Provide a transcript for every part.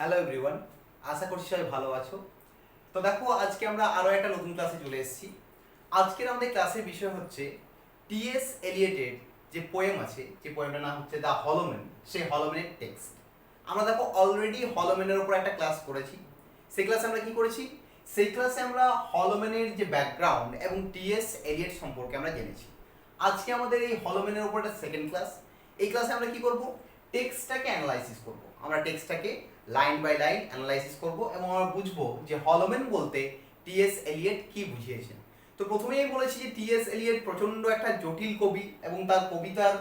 Hello everyone, আশা করছি সবাই ভালো আছো। তো দেখো, আজকে আমরা আরও একটা নতুন ক্লাসে চলে এসেছি। আজকের আমাদের ক্লাসের বিষয় হচ্ছে টিএস এলিয়টের যে পোয়েম আছে, যে পোয়েমটার নাম হচ্ছে দ্য হলোম্যান, সেই হলোম্যানের টেক্সট। আমরা দেখো অলরেডি হলোম্যানের উপর একটা ক্লাস করেছি। সেই ক্লাসে আমরা কি করেছি? সেই ক্লাসে আমরা হলোম্যানের যে ব্যাকগ্রাউন্ড এবং টিএস এলিয়ট সম্পর্কে আমরা জেনেছি। আজকে আমাদের এই হলোম্যানের উপর একটা সেকেন্ড ক্লাস। এই ক্লাসে আমরা কি করব? টেক্সটটাকে অ্যানালাইসিস করব। আমরা টেক্সটটাকে লাইন বাই লাইন অ্যানালাইসিস করব এবং আমরা বুঝবো যে হলোম্যান বলতে টিএস এলিয়ট কি বুঝিয়েছেন। তো প্রথমেই আমি বলেছি যে টিএস এলিয়ট প্রচণ্ড একটা জটিল কবি এবং তার কবিতার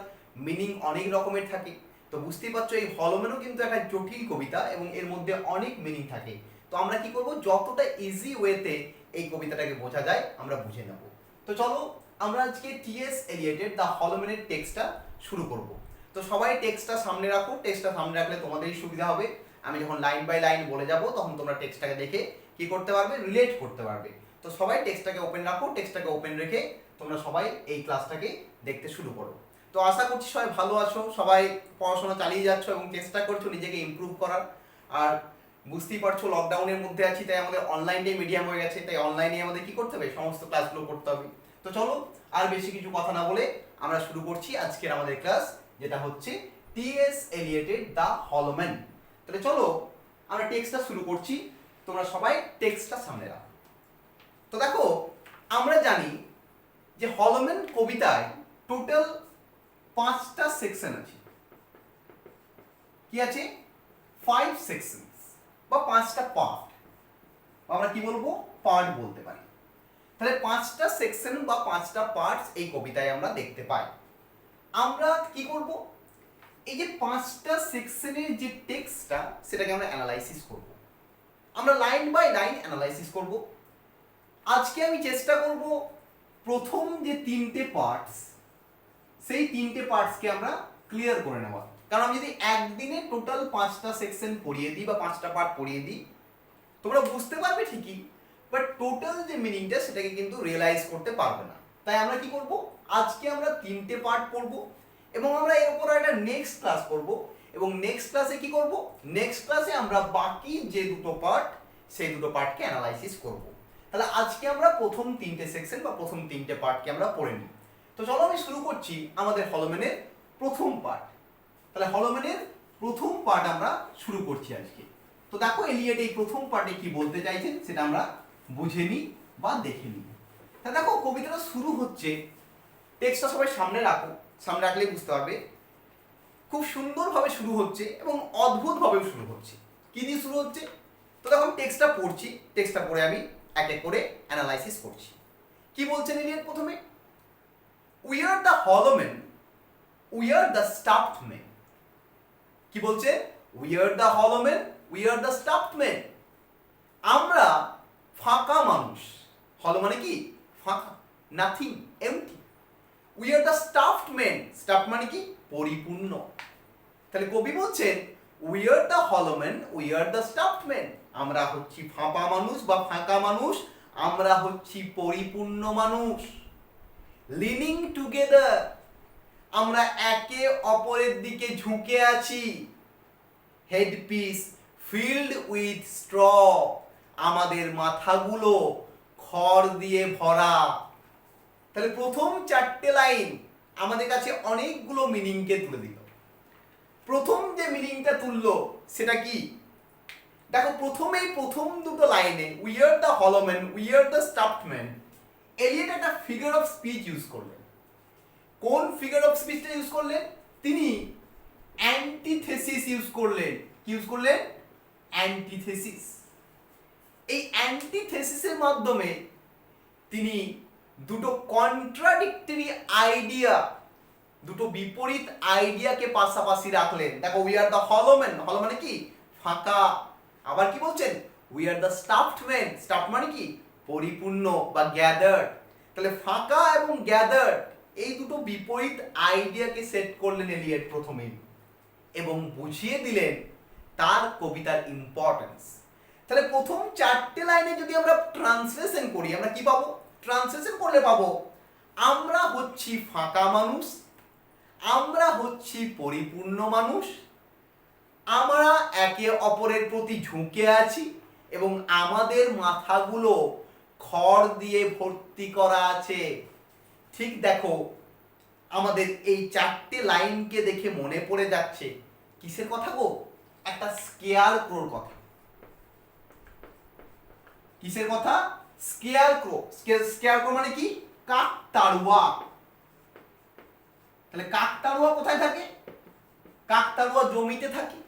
মিনিং অনেক রকমের থাকে। তো বুঝতেই পারছো, এই হলোম্যানও কিন্তু একটা জটিল কবিতা এবং এর মধ্যে অনেক মিনিং থাকে। তো আমরা কি করব? যতটা ইজি ওয়েতে এই কবিতাটাকে বোঝা যায় আমরা বুঝে নেব। তো চলো আমরা আজকে টিএস এলিয়টের দ্য হলোম্যানের টেক্সটটা শুরু করব। তো সবাই টেক্সটটা সামনে রাখো। টেক্সটটা সামনে রাখলে তোমাদেরই সুবিধা হবে। আমি যখন লাইন বাই লাইন বলে যাব তখন তোমরা টেক্সটটাকে দেখে কি করতে পারবে? রিলেট করতে পারবে। তো সবাই টেক্সটটাকে ওপেন রাখো। টেক্সটটাকে ওপেন রেখে তোমরা সবাই এই ক্লাসটাকে দেখতে শুরু করো। তো আশা করছি সবাই ভালো আছো, সবাই পড়াশোনা চালিয়ে যাচ্ছ এবং চেষ্টা করছো নিজেকে ইমপ্রুভ করার। আর বুঝতেই পারছো লকডাউনের মধ্যে আছি, তাই আমাদের অনলাইনটাই মিডিয়াম হয়ে গেছে। তাই অনলাইনে আমাদের কি করতে হবে? সমস্ত ক্লাসগুলো করতে হবে। তো চলো আর বেশি কিছু কথা না বলে আমরা শুরু করছি আজকের আমাদের ক্লাস, যেটা হচ্ছে টিএস এলিয়টের দ্য হলোম্যান। তাহলে চলো আমরা টেক্সটটা শুরু করছি। তোমরা সবাই টেক্সটটা সামনে রাখো। তো দেখো, আমরা জানি যে হলোম্যান কবিতায় টোটাল 5টা সেকশন আছে। কি আছে? 5 সেকশনস বা 5টা পার্ট। আমরা কি বলবো? পার্ট বলতে পারি। তাহলে 5টা সেকশন বা 5টা পার্টস এই কবিতায় আমরা দেখতে পাই। আমরা কি করব? এই যে 5টা সেকশনের যে টেক্সটটা, সেটাকে আমরা অ্যানালাইসিস করব। আমরা লাইন বাই লাইন অ্যানালাইসিস করব। আজকে আমি চেষ্টা করব প্রথম যে 3টে পার্টস, সেই 3টে পার্টসকে আমরা ক্লিয়ার করে নেওয়া। কারণ আমি যদি একদিনে টোটাল 5টা সেকশন পড়িয়ে দিই বা 5টা পার্ট পড়িয়ে দিই, তোমরা বুঝতে পারবে ঠিকই, বাট টোটাল যে মিনিংটা সেটাকে কিন্তু রিয়েলাইজ করতে পারবে না। তাই আমরা কি করব? আজকে আমরা 3টে পার্ট পড়ব এবং আমরা এর উপর একটা নেক্সট ক্লাস করব। এবং নেক্সট ক্লাসে কি করব? নেক্সট ক্লাসে আমরা বাকি যে দুটো পার্ট, সেই দুটো পার্টকে অ্যানালাইসিস করব। তাহলে আজকে আমরা প্রথম 3টে সেকশন বা প্রথম 3টে পার্টকে আমরা পড়ে নিই। তো চলো আমি শুরু করছি আমাদের হলোম্যানের প্রথম পার্ট। তাহলে হলোম্যানের প্রথম পার্ট আমরা শুরু করছি আজকে। তো দেখো এলিয়ট এই প্রথম পার্টে কি বলতে চাইছেন সেটা আমরা বুঝে নিই বা দেখে নিই। তা দেখো কবিতাটা শুরু হচ্ছে, টেক্সটটা সবাই সামনে রাখো, সামনে রাখলেই বুঝতে পারবে। খুব সুন্দরভাবে শুরু হচ্ছে এবং অদ্ভুতভাবেও শুরু হচ্ছে। কি দিয়ে শুরু হচ্ছে? তো দেখো টেক্সটটা পড়ছি, টেক্সটটা পড়ে আমি এক এক করে অ্যানালাইসিস করছি। কি বলছেন এলিয়ট প্রথমে? We are the hollow man, we are the stuffed man. কি বলছে? We are the hollow man, we are the stuffed man. আমরা ফাঁকা মানুষ। হলো মানে কি? ফাঁকা, nothing, empty. We are the stuffed man, stuffed মানে কি? পরিপূর্ণ। তাহলে কবি বলছেন we are the hollow man, we are the stuffed man. আমরা হচ্ছি ফাঁপা মানুষ বা ফাঁকা মানুষ, আমরা হচ্ছি পরিপূর্ণ মানুষ। লিনিং টুগেদার, আমরা একে অপরের দিকে ঝুঁকে আছি। হেডপিস ফিল্ড উইথ স্ট্র, আমাদের মাথাগুলো খড় দিয়ে ভরা। তাহলে প্রথম 4টে লাইন আমাদের কাছে অনেকগুলো মিনিংকে তুলে দিল। প্রথম যে মিনিংটা তুললো সেটা কি? দেখো প্রথমেই প্রথম দুটো লাইনে we are the hollow man, we are the stuffed man, Eliot একটা ফিগার অফ স্পিচ ইউজ করলেন। কোন ফিগার অফ স্পিচটা ইউজ করলেন? তিনি অ্যান্টিথেসিস ইউজ করলেন। কি ইউজ করলেন? অ্যান্টিথেসিস। এই অ্যান্টিথেসিসের মাধ্যমে তিনি দুটো কন্ট্রাডিক্টরি আইডিয়া, দুটো বিপরীত আইডিয়াকে পাশাপাশি রাখলেন। দেখো উই আর দ্য হলোম্যান, হলো মানে কি? ফাঁকা। আবার কি বলছেন? We are the stuffed man, stuffed মানে কি? পরিপূর্ণ বা গ্যাদার্ড। তাহলে ফাঁকা এবং গ্যাদার্ড, এই দুটো বিপরীত আইডিয়াকে সেট করলেন এলিয়ট প্রথমেই এবং বুঝিয়ে দিলেন তার কবিতার ইম্পর্টেন্স। তাহলে প্রথম 4টে লাইনে যদি আমরা ট্রান্সলেশন করি, আমরা কি পাবো? ট্রান্সলেশন করলে পাবো আমরা হচ্ছি ফাঁকা মানুষ, আমরা হচ্ছি পরিপূর্ণ মানুষ, আমরা একে অপরের প্রতি ঝুঁকে আছি এবং আমাদের মাথাগুলো খড় দিয়ে ভর্তি করা আছে। ঠিক দেখো, আমাদের এই চারটে লাইনকে দেখে মনে পড়ে যাচ্ছে কিসের কথা গো? একটা স্কেয়ার ক্রোর কথা। কিসের কথা? স্কেয়ার ক্রো। স্কেয়ার ক্রো মানে কি? কাকতাড়ুয়া। তাহলে কাকতাড়ুয়া কোথায় থাকে? কাকতাড়ুয়া জমিতে থাকে।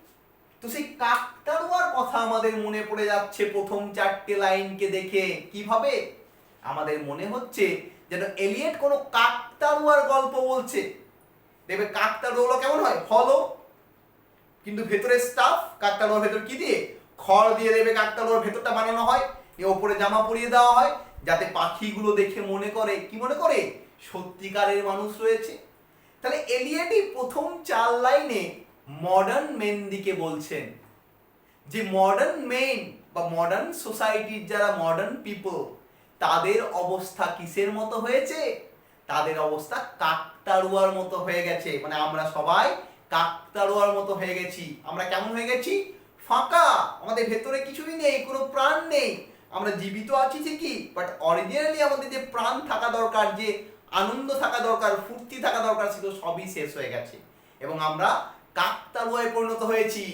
তো সেই কাকতাড়ুয়ার কথা আমাদের মনে পড়ে যাচ্ছে প্রথম চারটে লাইনকে দেখে। কিভাবে? আমাদের মনে হচ্ছে যেন এলিয়েট কোনো কাকতাড়ুয়ার গল্প বলছে। দেখবে কাকতাড়ুয়া কেমন হয়? হলো, কিন্তু ভেতরে স্টাফ। কাকতাড়ুয়ার ভেতর কি দিয়ে? খড় দিয়ে দেবে। কাকতাড়ুয়ার ভেতরটা বানানো হয়, এ ওপরে জামা পরিয়ে দেওয়া হয়, যাতে পাখিগুলো দেখে মনে করে কি মনে করে? সত্যিকারের মানুষ রয়েছে। তাহলে এলিয়েটই প্রথম চার লাইনে মডার্ন মেনদিকে বলছেন যে মডার্ন মেন বা মডার্ন সোসাইটির যারা মডার্ন পিপল, তাদের অবস্থা কিসের মতো হয়েছে? তাদের অবস্থা কাকতাড়ুয়ার মতো হয়ে গেছে। মানে আমরা সবাই কাকতাড়ুয়ার মতো হয়ে গেছি। আমরা কেমন হয়ে গেছি? ফাঁকা। আমাদের ভেতরে কিছুই নেই, কোনো প্রাণ নেই। আমরা জীবিত আছি ঠিকই, বাট অরিজিনালি আমাদের যে প্রাণ থাকা দরকার, যে আনন্দ থাকা দরকার, ফুর্তি থাকা দরকার, সেগুলো সবই শেষ হয়ে গেছে এবং আমরা কাকতাড়ুয়ায় পরিণত হয়েছি।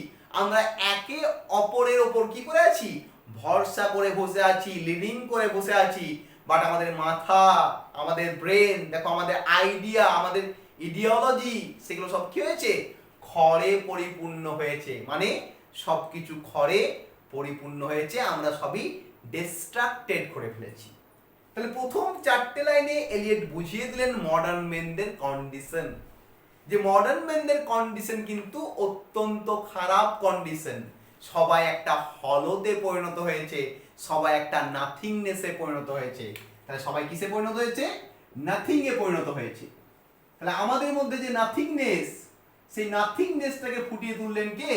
আমরা একে অপরের ওপর কি করে আছি? ভরসা করে বসে আছি, লিডিং করে বসে আছি। বাট আমাদের মাথা, আমাদের ব্রেন, দেখো আমাদের আইডিয়া, আমাদের ইডিওলজি, সেগুলো সব কি হয়েছে? খড়ে পরিপূর্ণ হয়েছে। মানে সবকিছু খড়ে পরিপূর্ণ হয়েছে, আমরা সবই ডিস্ট্রাক্টেড করে ফেলেছি। তাহলে প্রথম চারটে লাইনে এলিয়েট বুঝিয়ে দিলেন মডার্ন মেনদের কন্ডিশন, যে মডার্ন মেনদের কন্ডিশন কিন্তু অত্যন্ত খারাপ কন্ডিশন। সবাই একটা হলোতে পরিণত হয়েছে, সবাই একটা নাথিংনেসে পরিণত হয়েছে। তাহলে সবাই কিসে পরিণত হয়েছে? নাথিং এ পরিণত হয়েছে। তাহলে আমাদের মধ্যে যে নাথিংনেস, সেই নাথিংনেসটাকে ফুটিয়ে তুললেন কে?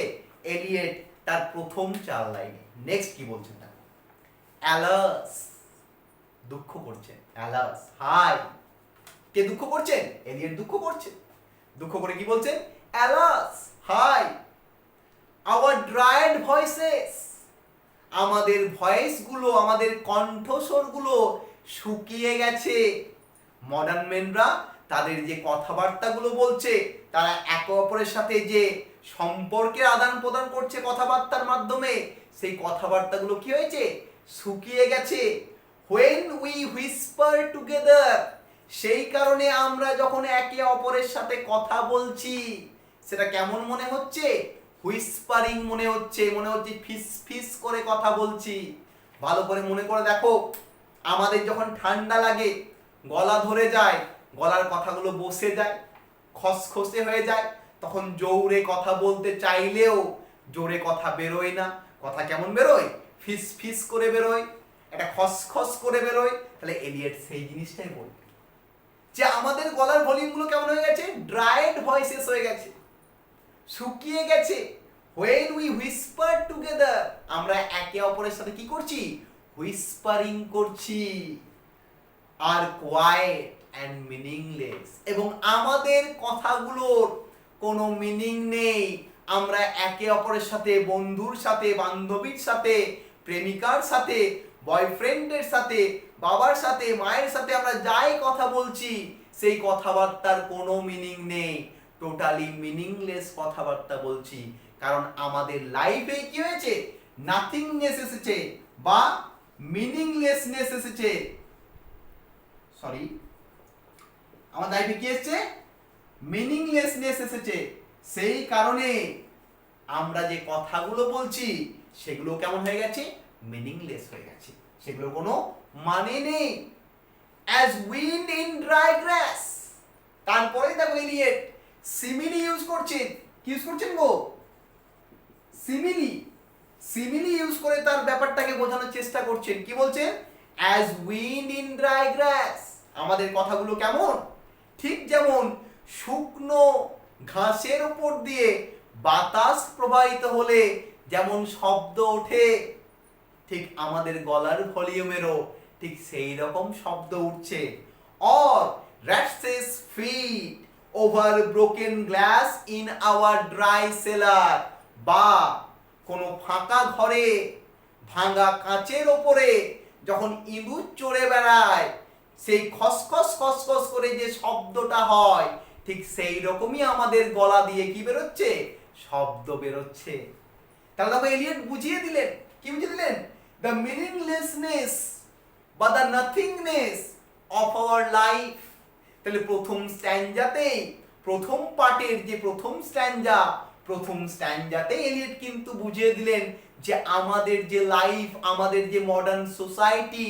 এলিয়েট তার প্রথম চার লাইনে। নেক্সট কি বলছেন? অ্যালাস, দুঃখ করছেন। Alas, high. কে দুঃখ করছেন? এলিয়েট দুঃখ করছেন। দুঃখ করে কি বলছেন? অ্যালাস, হাই, আওয়ার ড্রায়েড ভয়েসেস, আমাদের ভয়েসগুলো, আমাদের কণ্ঠস্বরগুলো শুকিয়ে গেছে। মডার্ন মেনরা তাদের যে কথাবার্তাগুলো বলছে, তারা একে অপরের সাথে যে সম্পর্কের আদান প্রদান করছে কথাবার্তার মাধ্যমে, সেই কথাবার্তাগুলো কি হয়েছে? শুকিয়ে গেছে। when we whisper together, সেই কারণে আমরা যখন একে অপরের সাথে কথা বলছি, সেটা কেমন মনে হচ্ছে? হুইসপারিং মনে হচ্ছে, মনে হচ্ছে ফিস ফিস করে কথা বলছি। ভালো করে মনে করে দেখো, আমাদের যখন ঠান্ডা লাগে, গলা ধরে যায়, গলার কথাগুলো বসে যায়, খসখসে হয়ে যায়, তখন জোরে কথা বলতে চাইলেও জোরে কথা বেরোয় না। কথা কেমন বেরোয়? ফিস ফিস করে বেরোয়, একটা খসখস করে বেরোয়। তাহলে এলিয়েট সেই জিনিসটাই বলবে যে আমাদের গলার ভলিউমগুলো কেমন হয়ে গেছে? ড্রায়েড ভয়েসেস হয়ে গেছে, শুকিয়ে গেছে। when we whisper together, আমরা একে অপরের সাথে কি করছি? হুইসপারিং করছি। আর কোয়াইট অ্যান্ড মিনিংলেস, এবং আমাদের কথাগুলোর কোনো মিনিং নেই। আমরা একে অপরের সাথে, বন্ধুর সাথে, বান্ধবীর সাথে, প্রেমিকার সাথে, বয়ফ্রেন্ডের সাথে, বাবার সাথে, মায়ের সাথে আমরা যাই কথা বলছি, সেই কথাবার্তার কোনো মিনিং নেই। টোটালি মিনিংলেস কথাবার্তা বলছি। কারণ আমাদের লাইফে কি হয়েছে? নাথিংনেস এসেছে বা মিনিংলেসনেস এসেছে। সরি, আমার লাইফে কি এসেছে? মিনিংলেসনেস এসেছে। সেই কারণে আমরা যে কথাগুলো বলছি, সেগুলো কেমন হয়ে গেছে? মিনিংলেস হয়ে গেছে, সেগুলোর কোনো মানে নেই। অ্যাজ উইন্ড ইন ড্রাই গ্রাস, তারপরে দেখো এলিয়েট সিমিলি ইউজ করছেন। কি ইউজ করছেন গো? সিমিলি। সিমিলি ইউজ করে তার ব্যাপারটাকে বোঝানোর চেষ্টা করছেন। কি বলছেন? অ্যাজ উইন্ড ইন ড্রাই গ্রাস, আমাদের কথাগুলো কেমন? ঠিক যেমন শুকনো ঘাসের উপর দিয়ে বাতাস প্রবাহিত হলে যেমন শব্দ ওঠে, ঠিক আমাদের গলার ভলিউমেরও ঠিক সেই রকম শব্দ উঠছে। Or rats feet over broken glass in our dry cellar, বা কোনো ফাঁকা ঘরে ভাঙা কাঁচের ওপরে যখন ইঁদুর চড়ে বেড়ায় সেই খসখস খসখস করে যে শব্দটা হয়, ঠিক সেই রকমই আমাদের গলা দিয়ে কি বেরোচ্ছে, শব্দ বেরোচ্ছে। তাহলে দেখো এলিয়ট বুঝিয়ে দিলেন, কি বুঝিয়ে দিলেন, দ্য মিনিংলেসনেস বা the nothingness of our life. তাহলে প্রথম স্ট্যান্জাতেই, প্রথম পার্টের যে প্রথম স্ট্যান্জাতে এলিয়ট কিন্তু বুঝিয়ে দিলেন যে আমাদের যে লাইফ, আমাদের যে মডার্ন সোসাইটি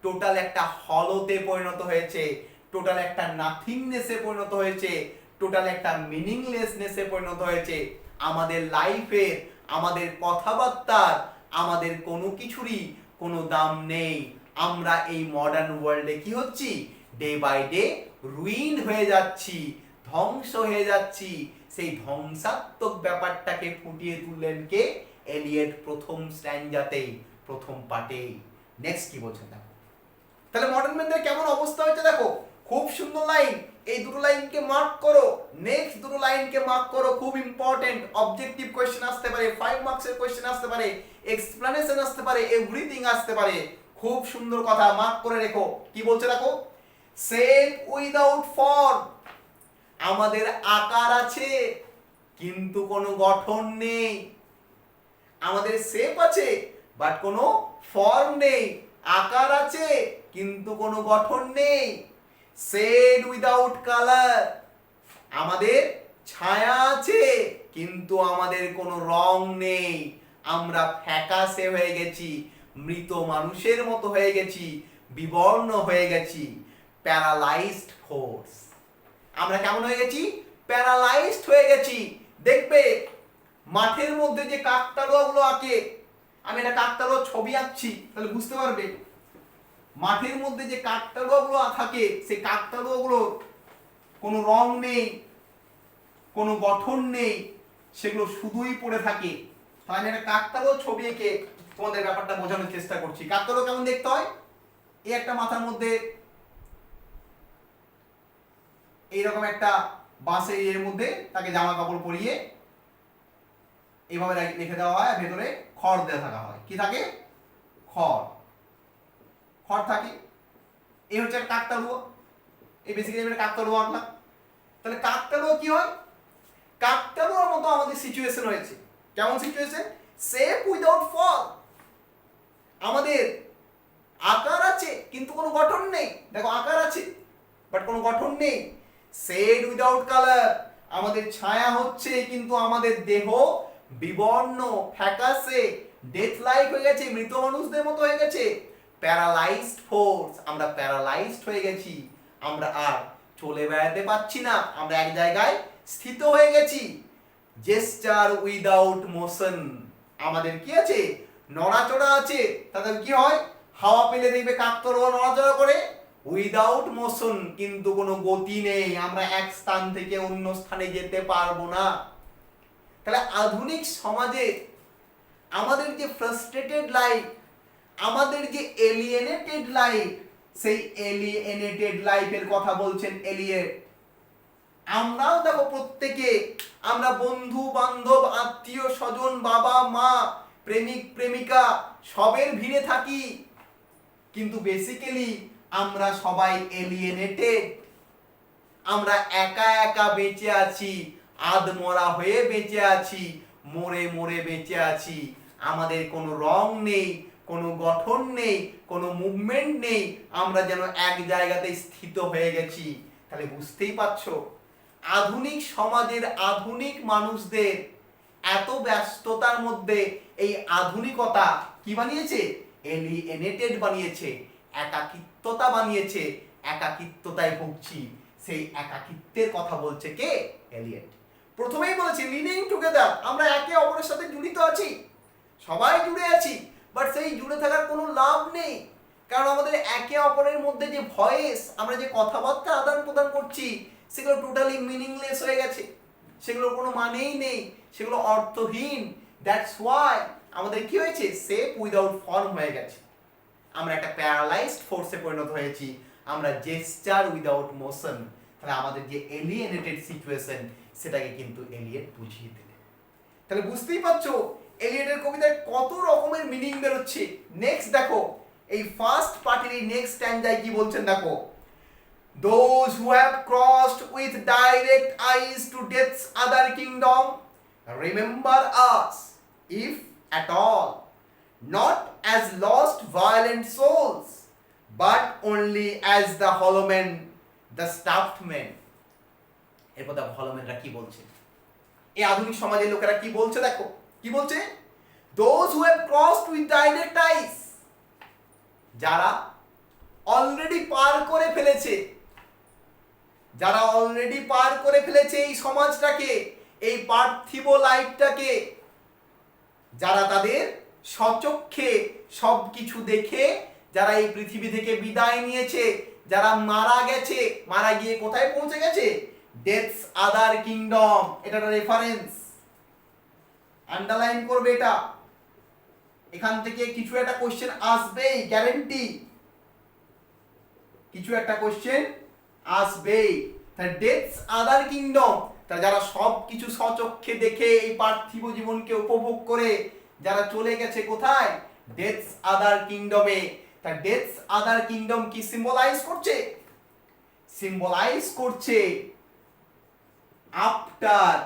টোটাল একটা হলোতে পরিণত হয়েছে, টোটাল একটা নাথিংনেসে পরিণত হয়েছে, টোটাল একটা মিনিংলেসনেসে পরিণত হয়েছে। আমাদের লাইফের, আমাদের কথাবার্তার, আমাদের কোনো কিছুরই কোনো দাম নেই। আমরা এই মডার্ন ওয়ার্ল্ডে কি হচ্ছি, ডে বাই ডে রুইন্ড হয়ে যাচ্ছি, ধ্বংস হয়ে যাচ্ছি। সেই ধ্বংসাত্মক ব্যাপারটাকে ফুটিয়ে তুললেন কে, এলিয়ট প্রথম স্ট্যান্জাতেই, প্রথম পার্টেই। নেক্সট কি বলছেন দেখো। তাহলে মডার্ন ম্যানদের কেমন অবস্থা হয়েছে দেখো, খুব সুন্দর লাইন, এই দুটো লাইনকে মার্ক করো, নেক্সট দুটো লাইনকে মার্ক করো, খুব ইম্পর্টেন্ট। অবজেক্টিভ কোশ্চেন আসতে পারে, 5 মার্কসের কোশ্চেন আসতে পারে, এক্সপ্লেনেশন আসতে পারে, এভরিথিং আসতে পারে। খুব সুন্দর কথা, মার্ক করে রেখো। কি বলছে দেখো, শেপ উইদাউট ফর্ম। আমাদের আকার আছে কিন্তু কোনো গঠন নেই। আমাদের শেপ আছে বাট কোনো ফর্ম নেই। আকার আছে কিন্তু কোনো গঠন নেই। Shade without colour. আমাদের ছায়া আছে কিন্তু আমাদের কোনো রং নেই। আমরা ফ্যাকাশে হয়ে গেছি, মৃত মানুষের মতো হয়ে গেছি, বিবর্ণ হয়ে গেছি। Paralysed force. আমরা কেমন হয়ে গেছি, প্যারালাইজড হয়ে গেছি। দেখবে মাঠের মধ্যে যে কাকতাড়ুয়া গুলো আঁকে, আমি একটা কাকতাড়ুয়া ছবি আঁকছি তাহলে বুঝতে পারবে, মাঠের মধ্যে যে কাকতাড়ুয়া গুলো থাকে সেই কাকতাড়ুয়া গুলোর কোনো রং নেই, কোনো গঠন নেই, সেগুলো শুধুই পড়ে থাকে। তাহলে আমি একটা কাকতাড়ুয়া ছবি এঁকে তোমাদের ব্যাপারটা বোঝানোর চেষ্টা করছি। কাকতাড়ুয়া কেমন দেখতে হয়, এই একটা মাথার মধ্যে এইরকম একটা বাঁশের এর মধ্যে তাকে জামা কাপড় পরিয়ে এইভাবে রেখে দেওয়া হয়, ভেতরে খড় দেওয়া থাকা হয়। কি থাকে, খড়, খড় থাকে। এই হচ্ছে একটা কাকতাড়ুয়া, এই বেসিক্যালি কাকতাড়ুয়া আঁকলাম। তাহলে কাকতাড়ুয়া কি হয়, কাকতাড়ুয়ার মতো আমাদের সিচুয়েশন হয়েছে। কেমন সিচুয়েশন, শেপ উইদাউট ফর্ম। আমাদের আকার আছে কিন্তু কোনো গঠন নেই। দেখো আকার আছে বাট কোনো গঠন নেই। Shade without colour. আমাদের ছায়া হচ্ছে কিন্তু আমাদের দেহ বিবর্ণ, ফ্যাকাশে, ডেথ লাইক হয়ে গেছে, মৃত মানুষদের মতো হয়ে গেছে। Paralysed force. আমরা প্যারালাইজড হয়ে গেছি, আমরা আর চলে বেড়াতে পারছি না, আমরা এক জায়গায় স্থিত হয়ে গেছি। Gesture without motion. আমাদের কি আছে, নড়াচড়া আছে। তাদের কি হয়, হাওয়া পেলে দেখবে কাকতাড়ুয়া নড়াচড়া করে, উইদাউট মোশন, কিন্তু কোনো গতি নেই, আমরা এক স্থান থেকে অন্য স্থানে যেতে পারবো না। তাহলে আধুনিক সমাজে আমাদের যে ফ্রাস্ট্রেটেড লাইফ, আমাদের যে এলিয়েনেটেড লাইফ, সেই এলিয়েনেটেড লাইফের কথা বলছেন এলিয়েট। আমরাও দেখো প্রত্যেকে, আমরা বন্ধু বান্ধব, আত্মীয় স্বজন, বাবা মা, প্রেমিক প্রেমিকা সবের ভিড়ে থাকি, কিন্তু বেসিক্যালি আমরা সবাই এলিয়েনেটেড। আমরা একা একা বেঁচে আছি, আধমরা হয়ে বেঁচে আছি, মরে মরে বেঁচে আছি। আমাদের কোনো রং নেই, কোনো গঠন নেই, কোনো মুভমেন্ট নেই, আমরা যেন এক জায়গাতে স্থিত হয়ে গেছি। তাহলে বুঝতেই পারছো, আধুনিক সমাজের আধুনিক মানুষদের এত ব্যস্ততার মধ্যে এই আধুনিকতা কি বানিয়েছে, এলিয়েনেটেড বানিয়েছে, একাকিত্বতা বানিয়েছে। একাকিত্বতায় ভুগছি, সেই একাকিত্বের কথা বলছে কে, এলিয়েট। প্রথমেই বলেছি লিভিং টুগেদার, আমরা একে অপরের সাথে জড়িত আছি, সবাই জুড়ে আছি, বাট সেই জুড়ে থাকার কোনো লাভ নেই। কারণ আমাদের একে অপরের মধ্যে যে ভয়েস, আমরা যে কথাবার্তা আদান প্রদান করছি, সেগুলো টোটালি মিনিংলেস হয়ে গেছে, সেগুলোর কোনো মানেই নেই, সেগুলো অর্থহীন। দ্যাটস ওয়াই আমাদের কি হয়েছে, শেপ উইদাউট ফর্ম হয়ে গেছে। আমরা একটা প্যারালাইজড ফোর্সে পরিণত হয়েছি, আমরা জেস্টার উইদাউট মোশন। তাহলে আমাদের যে এলিয়েনেটেড সিচুয়েশন, সেটাকে কিন্তু এলিয়েট বুঝিয়ে দিলেন। তাহলে বুঝতেই পারছো এলিয়েটের কবিতায় কত রকমের মিনিং বেরোচ্ছে। নেক্সট দেখো এই ফার্স্ট পার্টির এই নেক্সট স্ট্যান্ডায় কি বলছেন দেখো, those who have crossed with direct eyes to death's other kingdom remember us, if at all, not as lost violent souls, but only as the hollow men, the stuffed men. এরপর দেখো hollow menরা কি বলছে, এই আধুনিক সমাজের লোকেরা কি বলছে দেখো, কি বলছে, those who have crossed with direct eyes, যারা অলরেডি পার করে ফেলেছে, যারা অলরেডি পার করে ফেলেছে এই সমাজটাকে, এই পার্থিব লাইফটাকে, যারা তাদের স্বচক্ষে সব কিছু দেখে যারা এই পৃথিবী থেকে বিদায় নিয়েছে, যারা মারা গেছে, মারা গিয়ে কোথায় পৌঁছে গেছে, ডেথস আদার কিংডম। এটা একটা রেফারেন্স, আন্ডারলাইন করবে এটা, এখান থেকে কিছু একটা কোশ্চেন আসবেই, গ্যারেন্টি কিছু একটা কোশ্চেন আসবেই। তাহলে ডেথস আদার কিংডম, তারা যারা সব কিছু স্বচক্ষে দেখে এই পার্থিব জীবনকে উপভোগ করে যারা চলে গেছে কোথায়, ডেথস আদার কিংডমে। তা ডেথস আদার কিংডম কি সিম্বলাইজ করছে, সিম্বলাইজ করছে আফটার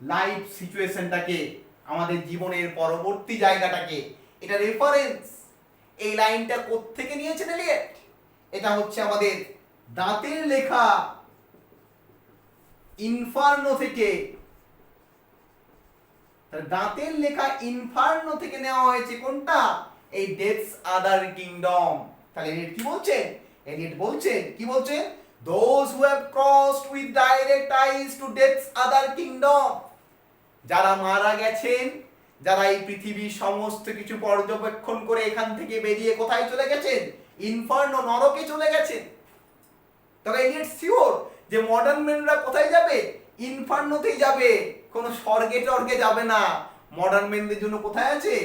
লাইফ সিচুয়েশনটাকে, আমাদের জীবনের পরবর্তী জায়গাটাকে। এটা রেফারেন্স। এই লাইনটা কোত্থেকে নিয়েছেন এলিয়েট, এটা হচ্ছে আমাদের দাঁতের লেখা ইনফার্নো থেকে। দাঁতের লেখা ইনফার্নো থেকে নেওয়া হয়েছে কোনটা, এই ডেথস আদার কিংডম। তাহলে এলিয়েট কি বলছেন, এলিয়েট বলছেন কি বলছেন, those who have crossed with direct eyes to death's other kingdom, যারা মারা গেছেন, যারা এই পৃথিবীর সমস্ত কিছু পর্যবেক্ষণ করে এখান থেকে বেরিয়ে কোথায় চলে গেছেন, ইনফার্নো, নরকে চলে গেছেন। তবে এলিয়েট শিওর যে মডার্ন মেনরা কোথায় যাবে, ইনফার্নোতেই যাবে, কোনো স্বর্গে টর্গে যাবে না। মডার্ন মেনদের জন্য কোথায় আছে,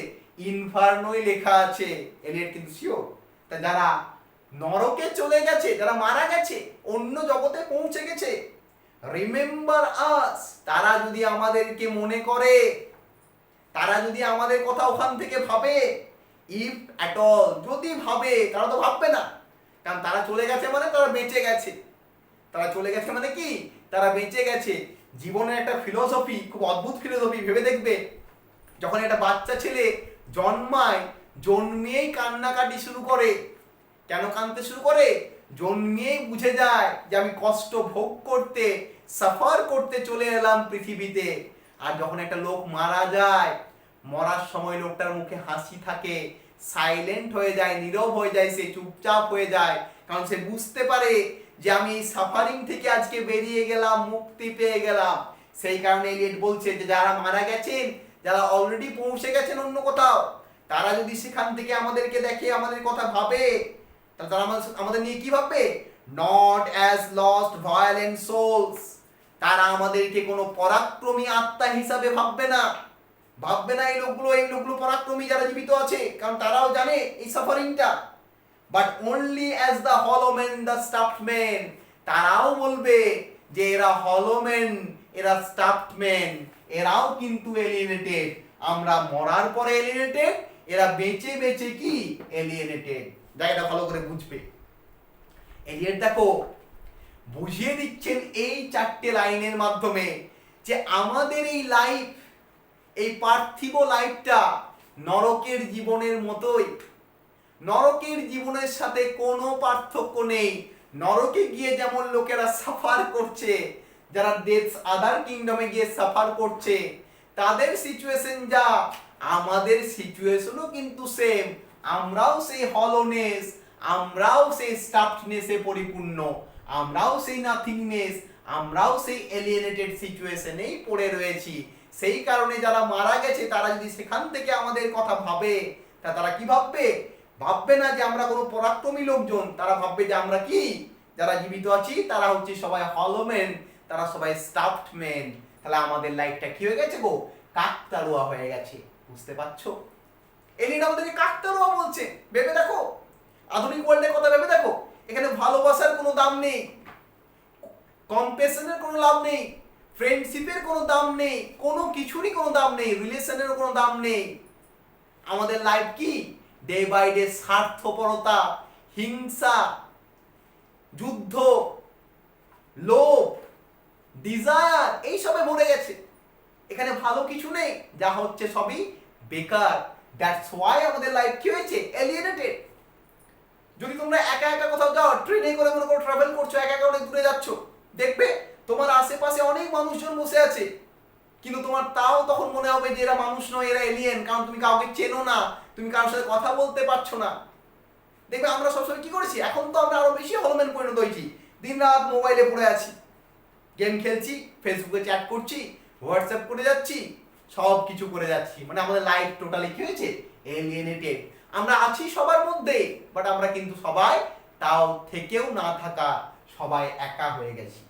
ইনফার্নোই লেখা আছে, এলিয়েট কিন্তু শিওর। তা যারা নরকে চলে গেছে, যারা মারা গেছে, অন্য জগতে পৌঁছে গেছে, রিমেম্বার আস, তারা যদি আমাদেরকে মনে করে, তারা যদি আমাদের কথা ওখান থেকে ভাবে, ইফ অ্যাট অল, যদি ভাবে, তারা তো ভাববে না, কারণ তারা চলে গেছে মানে তারা বেঁচে গেছে। তারা চলে গেছে মানে কি, তারা বেঁচে গেছে। জীবনের একটা ফিলোসফি, খুব অদ্ভুত ফিলোসফি, ভেবে দেখবে, যখন একটা বাচ্চা ছেলে জন্মায়, জন্মিয়েই কান্নাকাটি শুরু করে। কেন কাঁদতে শুরু করে, জন্মিয়েই বুঝে যায় যে আমি কষ্ট ভোগ করতে, সাফার করতে চলে এলাম পৃথিবীতে। আর যখন একটা লোক মারা যায়, মরার সময় লোকটার মুখে হাসি থাকে, সাইলেন্ট হয়ে যায়, নীরব হয়ে যায়, সে চুপচাপ হয়ে যায়, কারণ সে বুঝতে পারে যে আমি এই সাফারিং থেকে আজকে বেরিয়ে গেলাম, মুক্তি পেয়ে গেলাম। সেই কারণে এলিয়েট বলছে যে যারা মারা গেছেন, যারা অলরেডি পৌঁছে গেছেন অন্য কোথাও, তারা যদি সেখান থেকে আমাদেরকে দেখে, আমাদের কথা ভাবে, তাহলে তারা আমাদের নিয়ে কি ভাববে, not as lost violent souls, তারা আমাদেরকে কোনো পরাক্রমী আত্মা হিসাবে ভাববে না, ভাববে না এই লোকগুলো পরাক্রমী যারা জীবিত আছে, কারণ তারাও জানে এই সাফারিংটা। বাট অনলি অ্যাজ দ্য হলো মেন, দ্য স্টাফড মেন, তারাও বলবে যে এরা হলো মেন, এরা স্টাফড মেন, এরাও কিন্তু এলিয়েনেটেড। আমরা মরার পরে এলিয়েনেটেড, এরা বেঁচে বেঁচে কি এলিয়েনেটেড। জায়গাটা ভালো করে বুঝবে। এলিয়েট দেখো বুঝিয়ে দিচ্ছেন এই চারটে লাইনের মাধ্যমে যে আমাদের এই লাইফ, এই পার্থিব লাইফটা নরকের জীবনের মতোই। নরকের জীবনের সাথে কোনো পার্থক্য নেই। নরকে গিয়ে যেমন লোকেরা সাফার করছে, যারা ডেথস আদার কিংডমে গিয়ে সাফার করছে, তাদের সিচুয়েশন যা, আমাদের সিচুয়েশনও কিন্তু সেম। আমরাও সেই হলোনেস, আমরাও সেই স্টাফডনেসে পরিপূর্ণ, আমরাও সেই নাথিংনেস, আমরাও সেই এলিয়েনেটেড সিচুয়েশনেই পড়ে রয়েছি। সেই কারণে যারা মারা গেছে, তারা যদি সেখান থেকে আমাদের কথা ভাবে, তা তারা কি ভাববে, ভাববে না যে আমরা কোনো পরাক্রমী লোকজন, তারা ভাববে যে আমরা কি, যারা জীবিত আছি তারা হচ্ছে সবাই হলো মেন, তারা সবাই স্টাফড মেন। তাহলে আমাদের লাইফটা কি হয়ে গেছে গো, কাকতাড়ুয়া হয়ে গেছে। বুঝতে পারছো, এলিয়েট আমাদেরকে কাকতাড়ুয়া বলছে। ভেবে দেখো, আধুনিক ওয়ার্ল্ডের কথা ভেবে দেখো, এখানে ভালোবাসার কোনো দাম নেই, কম্পেশনের কোনো লাভ নেই, ফ্রেন্ডশিপের কোনো দাম নেই, কোনো কিছুরই কোনো দাম নেই, রিলেশনেরও কোনো দাম নেই। আমাদের লাইফ কি ডে বাই ডে স্বার্থপরতা, হিংসা, যুদ্ধ, লোভ, ডিজায়ার এইসবে ভরে গেছে। এখানে ভালো কিছু নেই, যা হচ্ছে সবই বেকার। দ্যাটস ওয়াই আমাদের লাইফ কি হয়েছে এলিয়েনেটেড। যদি তোমরা একা একা কোথাও যাও, ট্রেনে করে মনে করো ট্রাভেল করছো, একা একা অনেক দূরে যাচ্ছ, দেখবে তোমার আশেপাশে অনেক মানুষজন বসে আছে, কিন্তু তোমার তাও তখন মনে হবে যে এরা মানুষ নয়, এরা এলিয়েন, কারণ তুমি কাউকে চেনো না, তুমি কারোর সাথে কথা বলতে পারছো না। দেখবে আমরা সবসময় কি করেছি, এখন তো আমরা আরো বেশি হলম্যান পরিণত হয়েছি, দিন রাত মোবাইলে পড়ে আছি, গেম খেলছি, ফেসবুকে চ্যাট করছি, হোয়াটসঅ্যাপ করে যাচ্ছি, সব কিছু করে যাচ্ছি। মানে আমাদের লাইফ টোটালি কি হয়েছে এলিয়েনেটেড। আমরা আছি সবার মধ্যে, বাট আমরা কিন্তু সবাই তাও থেকেও না থাকা, সবাই একা হয়ে গেছি।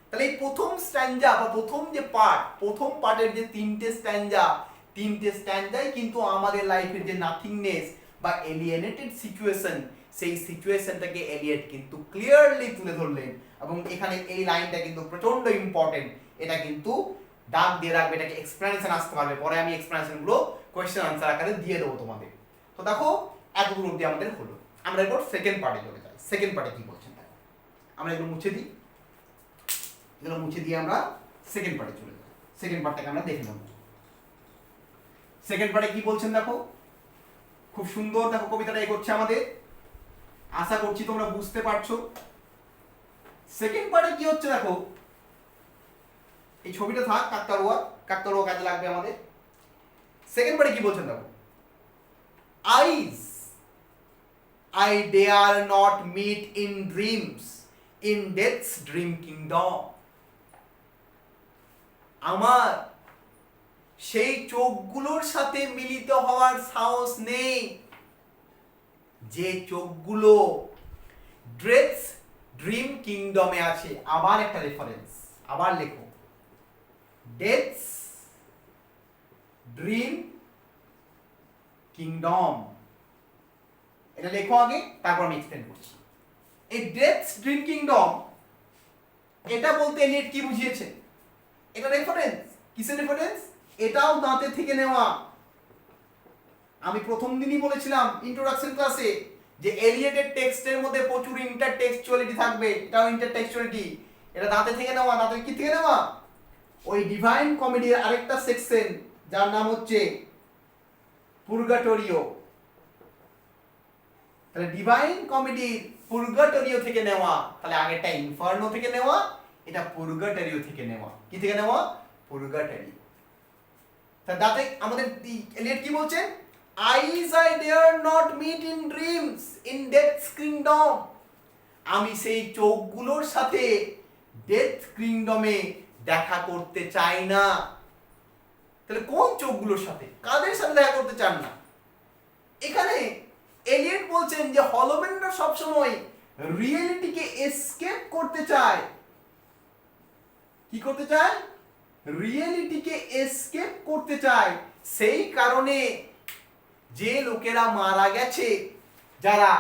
তাহলে এই প্রথম স্ট্যান্জা বা প্রথম যে পার্ট, প্রথম পার্টের যে তিনটে স্ট্যান্জাই কিন্তু আমাদের লাইফের যে নাথিংনেস বা এলিয়েনেটেড সিচুয়েশন, সেই সিচুয়েশনটাকে এলিয়েট কিন্তু ক্লিয়ারলি তুলে ধরলেন। এবং এখানে এই লাইনটা কিন্তু প্রচন্ড ইম্পর্টেন্ট, এটা কিন্তু দাগ দিয়ে রাখবে, এটাকে এক্সপ্লেনেশন আসতে পারবে, পরে আমি এক্সপ্লেনেশনগুলো কোয়েশ্চেন আনসার আকারে দিয়ে দেবো তোমাদের। তো দেখো এতদূর অবধি আমাদের হলো, আমরা এরপর সেকেন্ড পার্টে চলে যাই। সেকেন্ড পার্টে কি বলছেন দেখো, আমরা এগুলো মুছে দিই, এগুলো মুছে দিয়ে আমরা সেকেন্ড পার্টে চলে যাই। সেকেন্ড পার্টটাকে আমরা দেখে নেব। সেকেন্ড পার্টে কি বলছেন দেখো, খুব সুন্দর দেখো কবিতাটা এগোচ্ছে আমাদের, আশা করছি তোমরা বুঝতে পারছো। সেকেন্ড পার্টে কি হচ্ছে দেখো, এই ছবিটা থাক, কাকতাড়ুয়া কাজে লাগবে আমাদের। সেকেন্ড পার্টে কি বলছেন দেখো, আইজ I dare not meet in dreams in death's dream kingdom. আমার সেই চোখগুলোর সাথে মিলিত হওয়ার সাহস নেই, যে চোখগুলো ড্রেথস ড্রিম কিংডমে আছে। আবার একটা রেফারেন্স, আবার লেখো, ডেথস ড্রিম কিংডম, এটা লেখো আগে, তারপর আমি এক্সপ্লেন করছি। এই ডেথস ড্রিম কিংডম, এটা বলতে এলিয়েট কি বুঝিয়েছে, এটা রেফারেন্স, কিসের রেফারেন্স, এটাও দাঁতে থেকে নেওয়া। আমি প্রথম দিনই বলেছিলাম ইন্ট্রোডাকশন ক্লাসে যে এলিয়েটের টেক্সটের মধ্যে প্রচুর ইন্টারটেক্সচুয়ালিটি থাকবে, এটাও ইন্টারটেক্সচুয়ালিটি, এটা দাঁতে থেকে নেওয়া। দাঁতে কি থেকে নেওয়া, ওই ডিভাইন কমেডির আরেকটা সেকশন যার নাম হচ্ছে পুরগাটোরিও, তাহলে ডিভাইন কমেডির পুরগাটোরিও থেকে নেওয়া। তাহলে আগেরটা ইনফার্নো থেকে নেওয়া, এটা পুরগাটোরিও থেকে নেওয়া। কি থেকে নেওয়া, পুরগাটোরিও। তাহলে দাঁতে আমাদের এলিয়েট কি বলছেন, eyes I dare not meet in dreams in death's kingdom. আমি সেই চোখগুলোর সাথে ডেথ কিংডমে দেখা করতে চাই না। তাহলে কোন চোখগুলোর সাথে, কাদের সাথে দেখা করতে চান না? এখানে এলিয়েট বলছেন যে হলোম্যানরা সবসময় রিয়েলিটিকে এসকেপ করতে চায়। কি করতে চায়, রিয়েলিটিকে এসকেপ করতে চায়। সেই কারণে যে লোকেরা মারা গেছে, যারা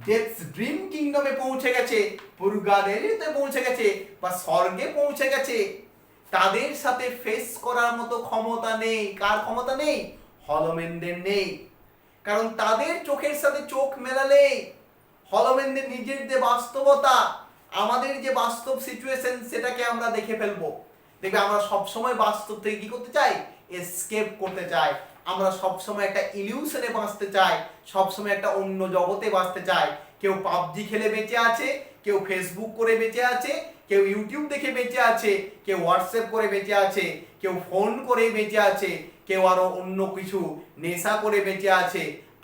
ডেথস ড্রিম কিংডমে পৌঁছে গেছে, পুরগাটোরিওতে পৌঁছে গেছে বা স্বর্গে পৌঁছে গেছে, তাদের সাথে ফেস করার মতো ক্ষমতা নেই। কার ক্ষমতা নেই, হলোম্যানদের নেই। কারণ তাদের চোখের সাথে চোখ মেলালে হলোম্যানদের নিজের যে বাস্তবতা, আমাদের যে বাস্তব সিচুয়েশন, সেটাকে আমরা দেখে ফেলবো। দেখবে আমরা সবসময় বাস্তব থেকে কি করতে চাই, এসকেপ করতে চাই। আমরা সবসময় একটা ইলিউশনে বাঁচতে চাই, সবসময় একটা অন্য জগতে বাঁচতে চাই। কেউ পাবজি খেলে বেঁচে আছে, কেউ ফেসবুক করে বেঁচে আছে, কেউ ইউটিউব দেখে বেঁচে আছে, কেউ হোয়াটসঅ্যাপ করে বেঁচে আছে, কেউ ফোন করে বেঁচে আছে, কেউ আরো অন্য কিছু নেশা করে বেঁচে আছে,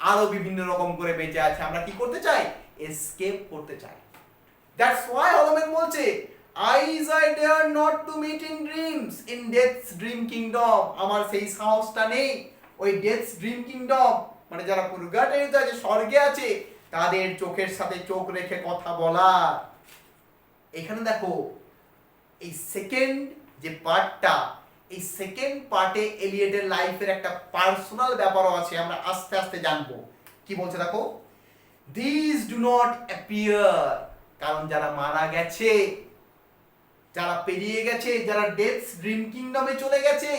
আরো বিভিন্ন রকম করে বেঁচে আছে। আমরা কি করতে চাই, এসকেপ করতে চাই। দ্যাটস ওয়াই হলোম্যান বলছে, eyes I dare not to meet in dreams in death's dream kingdom. আমার সেই সাহসটা নেই ওই ডেথস ড্রিম কিংডম, মানে যারা পুরগাটোরিওতে আছে, স্বর্গে আছে, তাদের চোখের সাথে চোখ রেখে কথা বলা। এখানে দেখো এই সেকেন্ড যে পার্টটা, এই সেকেন্ড পার্টে এলিয়েটের লাইফের একটা পার্সোনাল ব্যাপারও আছে, আমরা আস্তে আস্তে জানবো। কি বলছে দেখো, দিস ডু নট অ্যাপিয়ার, কারণ যারা মারা গেছে যারা পেরিয়ে গেছে, যারা ডেথ ড্রিম কিংডমে চলে গেছে,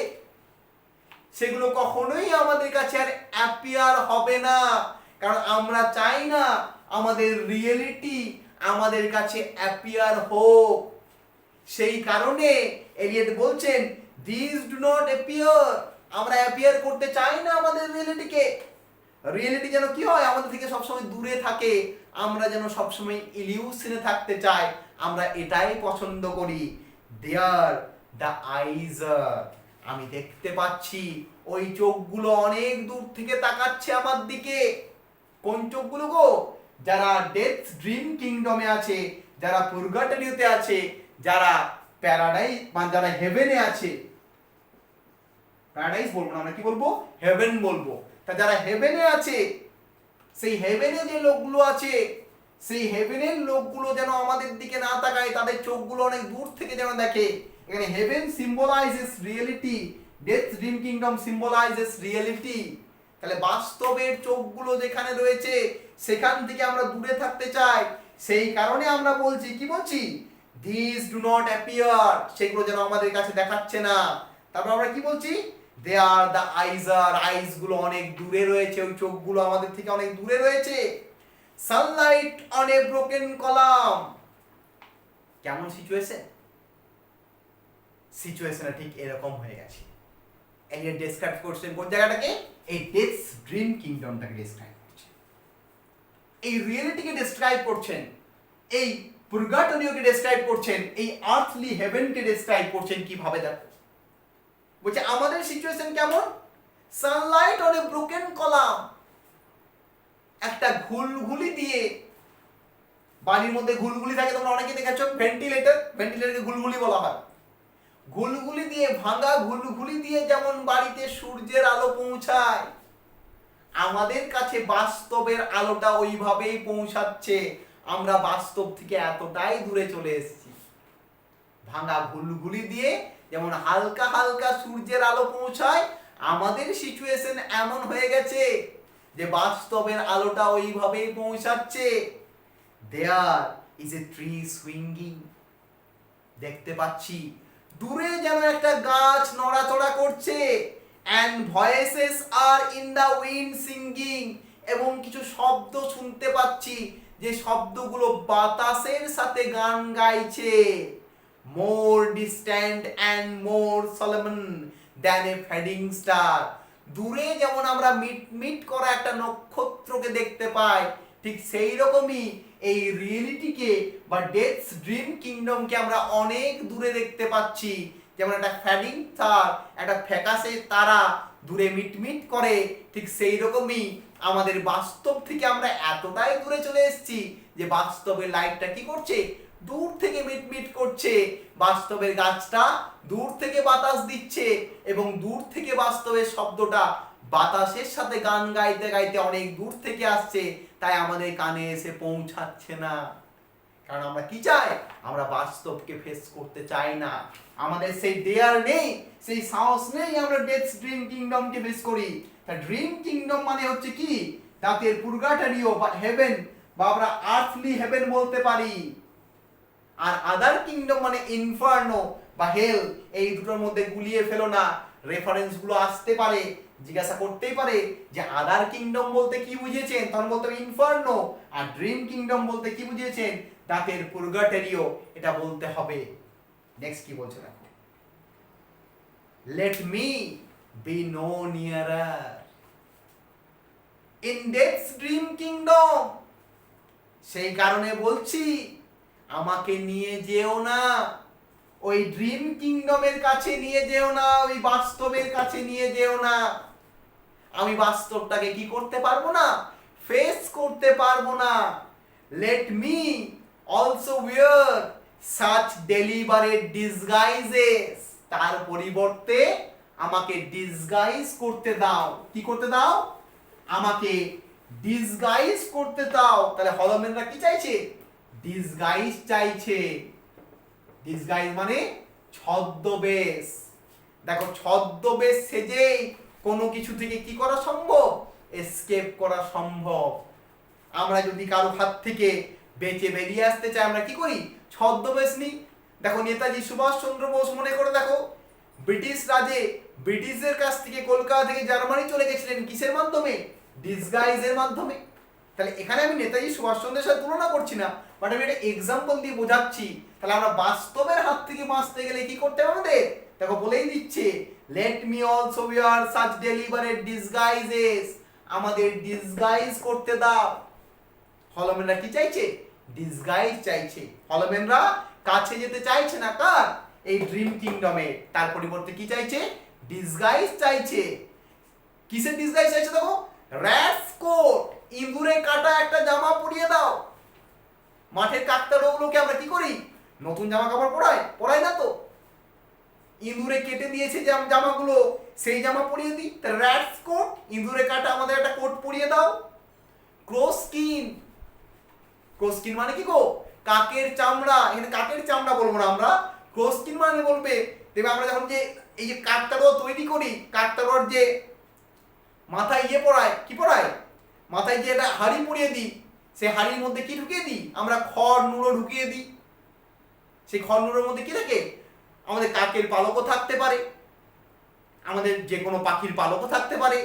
সেগুলো কখনোই আমাদের কাছে আর অ্যাপিয়ার হবে না, কারণ আমরা চাই না আমাদের রিয়েলিটি আমাদের কাছে অ্যাপিয়ার হোক। সেই কারণে এলিয়েট বলছেন দিস ডু নট অ্যাপিয়ার, আমরা অ্যাপিয়ার করতে চাই না আমাদের রিয়েলিটিকে। রিয়েলিটি যেন কি হয়, আমাদের থেকে সবসময় দূরে থাকে, আমরা যেন সবসময় ইলিউশনে থাকতে চাই, আমরা এটাই পছন্দ করি। দেয়ার দ্য আইজ আর, আমি দেখতে পাচ্ছি ওই চোখগুলো অনেক দূর থেকে তাকাচ্ছে আমার দিকে। কোন চোখগুলো গো? যারা ডেথ ড্রিম কিংডমে আছে, যারা পুরগাটরিতে আছে, যারা প্যারাডাইস মানে যারা হেভেনে আছে, প্যারাডাইস বলবো না, আমরা কি বলবো? হেভেন বলবো। তা যারা হেভেনে আছে, সেই হেভেনে যে লোকগুলো আছে, সেই হেভেনের লোকগুলো যেন আমাদের দিকে না তাকায়, তাদের চোখগুলো অনেক দূর থেকে যেন দেখে। এখানে heaven symbolises reality, death dream kingdom symbolises reality. তাহলে বাস্তবের চোখগুলো যেখানে রয়েছে সেখান থেকে আমরা দূরে থাকতে চাই। সেই কারণে আমরা বলছি, কি বলছি? দিস ডু নট অ্যাপিয়ার, সেগুলো যেন আমাদের কাছে দেখাচ্ছে না। তারপর আমরা কি বলছি? দে আর দ্য আইজার, আইস গুলো অনেক দূরে রয়েছে, ওই চোখগুলো আমাদের থেকে অনেক দূরে রয়েছে। Sunlight on a broken column, কেমন সিচুয়েশন? সিচুয়েশনটা ঠিক এরকম হয়ে গেছে। এলিয়েট ডেসক্রাইব করছেন কোন জায়গাটাকে? এই ডেথ ড্রিম কিংডমটাকে ডেসক্রাইব করছেন, এই রিয়েলিটিকে ডেসক্রাইব করছেন, এই পুরগাটরিওকে ডেসক্রাইব করছেন, এই আর্থলি হেভেনকে ডেসক্রাইব করছেন। কিভাবে? দেখো বলছে আমাদের সিচুয়েশন কেমন? Sunlight on a broken column, একটা ঘুলঘুলি দিয়ে, বাড়ির মধ্যে ঘুলঘুলি থাকে, তোমরা অনেকে দেখেছো, ভেন্টিলেটরকে ঘুলঘুলি বলা হয়। ঘুলঘুলি দিয়ে, ভাঙা ঘুলঘুলি দিয়ে যেমন বাড়িতে সূর্যের আলো পৌঁছায়, আমাদের কাছে বাস্তবের আলোটা ওইভাবেই পৌঁছাচ্ছে। আমরা বাস্তব থেকে এতটাই দূরে চলে এসেছি। ভাঙা ঘুলঘুলি দিয়ে যেমন হালকা হালকা সূর্যের আলো পৌঁছায়, আমাদের সিচুয়েশন এমন হয়ে গেছে যে বাস্তবের আলোটা ওইভাবেই পৌঁছাচ্ছে। There is a tree swinging, দেখতে পাচ্ছি দূরে যেন একটা গাছ নড়াচড়া করছে। And voices are in the wind singing, এবং কিছু শব্দ শুনতে পাচ্ছি, যে শব্দগুলো বাতাসের সাথে গান গাইছে। More distant and more solemn than a fading star, দূরে যেমন আমরা মিট করা একটা নক্ষত্রকে দেখতে পাই, ঠিক সেই রকমই এই রিয়েলিটিকে বা ডেথ ড্রিম কিংডমকে আমরা অনেক দূরে দেখতে পাচ্ছি। যেমন একটা ফ্যাডিং স্টার, একটা ফ্যাকাশে তারা দূরে মিটমিট করে, ঠিক সেই রকমই আমাদের বাস্তব থেকে আমরা এতটাই দূরে চলে এসেছি যে বাস্তবের লাইটটা কি করছে? দূর থেকে মিটমিট করছে। বাস্তবের গাছটা দূর থেকে বাতাস দিচ্ছে, এবং দূর থেকে বাস্তবের শব্দটা বাতাসের সাথে গান গাইতে গাইতে অনেক দূর থেকে আসছে, তাই আমাদের কানে এসে পৌঁছাচ্ছে না। কারণ আমরা কি চাই? আমরা বাস্তবকে ফেস করতে চাই না, আমাদের সেই ডেয়ার নেই, সেই সাহস নেই আমরা ডেথ ড্রিম কিংডমকে ফেস করি। তা ড্রিম কিংডম মানে হচ্ছে কি? তাদের পুরগাটরিও বা হেভেন, বা আমরা আর্থলি হেভেন বলতে পারি। আর আদার কিংডম মানে ইনফার্নো বা হেল। এই দুটোর মধ্যে গুলিয়ে ফেলো না, রেফারেন্স গুলো আসতে পারে, জিজ্ঞাসা করতেই পারে যে আদার কিংডম বলতে কি বুঝিয়েছেন, তখন বলতে হবে ইনফার্নো। আর ড্রিম কিংডম বলতে কি বুঝিয়েছেন? তাদের পুরগাটরিও, এটা বলতে হবে। নেক্সট কি বলছে দেখো, let me be no nearer in death's dream kingdom, সেই কারণে বলছি আমাকে নিয়ে যেও না ওই ড্রিম কিংডমের কাছে, নিয়ে যেও না ওই বাস্তবের কাছে, নিয়ে যেও না। আমি বাস্তবটাকে কি করতে পারবো না? ফেস করতে পারবো না। Let me also wear such deliberate disguises, তার পরিবর্তে আমাকে ডিসগাইজ করতে দাও। কি করতে দাও? আমাকে ডিসগাইজ করতে দাও। তাহলে হলমেনরা কি চাইছে? ডিসগাইজ চাইছে। ডিসগাইজ মানে ছদ্মবেশ। দেখো ছদ্মবেশ সেজেই কোনো কিছু থেকে কি করা সম্ভব? এসকেপ করা সম্ভব। আমরা যদি কারো হাত থেকে বেঁচে বেরিয়ে আসতে চাই, আমরা কি করি? ছদ্মবেশ নিই। দেখো নেতাজি সুভাষচন্দ্র বোস মনে করে দেখো ব্রিটিশ রাজে ব্রিটিশদের কাছ থেকে কলকাতা থেকে জার্মানি চলে গেছিলেন কিসের মাধ্যমে? ডিসগাইজের মাধ্যমে। তাহলে এখানে আমি নেতাজি সুভাষচন্দ্রের সাথে তুলনা করছি না, বাট আমি একটা এক্সাম্পল দিয়ে বোঝাচ্ছি। তাহলে আমরা বাস্তবের হাত থেকে বাঁচতে গেলে কি করতে হবে আমাদের? দেখো বলেই দিচ্ছে, let me also wear such deliberate disguises, আমাদের ডিসগাইজ করতে দাও। হলম্যানরা কি চাইছে? ডিসগাইজ চাইছে। হলম্যানরা কাছে যেতে চাইছে না কার? এই ড্রিম কিংডমে। তার পরিবর্তে কি চাইছে? ডিসগাইজ চাইছে। কিসের ডিসগাইজ চাইছে দেখো? র‍্যাটস কোট, ইঁদুরে কাটা একটা জামা পরিয়ে দাও। মাঠের কাকতাড়ুয়াগুলোকে আমরা কি করি? নতুন জামা কাপড় পরাই না তো। ইঁদুরে কেটে দিয়েছে যে জামাগুলো, সেই জামা পরিয়ে দিই। তা র‍্যাটস কোট, ইঁদুরে কাটা আমাদের একটা কোট পরিয়ে দাও। ক্রোস্কিন, ক্রোস্কিন মানে কি গো? কাকের চামড়া। এখানে কাকের চামড়া বলবো না আমরা, ক্রোস্কিন মানে বলবে। দেখবে আমরা যখন যে এই যে কাকতাড়ুয়া তৈরি করি, কাকতাড়ুয়ার যে মাথায় পড়ায়, কি পড়ায়? মাথায় যে একটা হাড়ি পরিয়ে দিই, সেই হাড়ির মধ্যে কি ঢুকিয়ে দিই? আমরা খড় নুড়ো ঢুকিয়ে দিই। সেই খড় নুড়োর মধ্যে কি থাকে? আমাদের কাকের পালকও থাকতে পারে, আমাদের যে কোনো পাখির পালকও থাকতে পারে।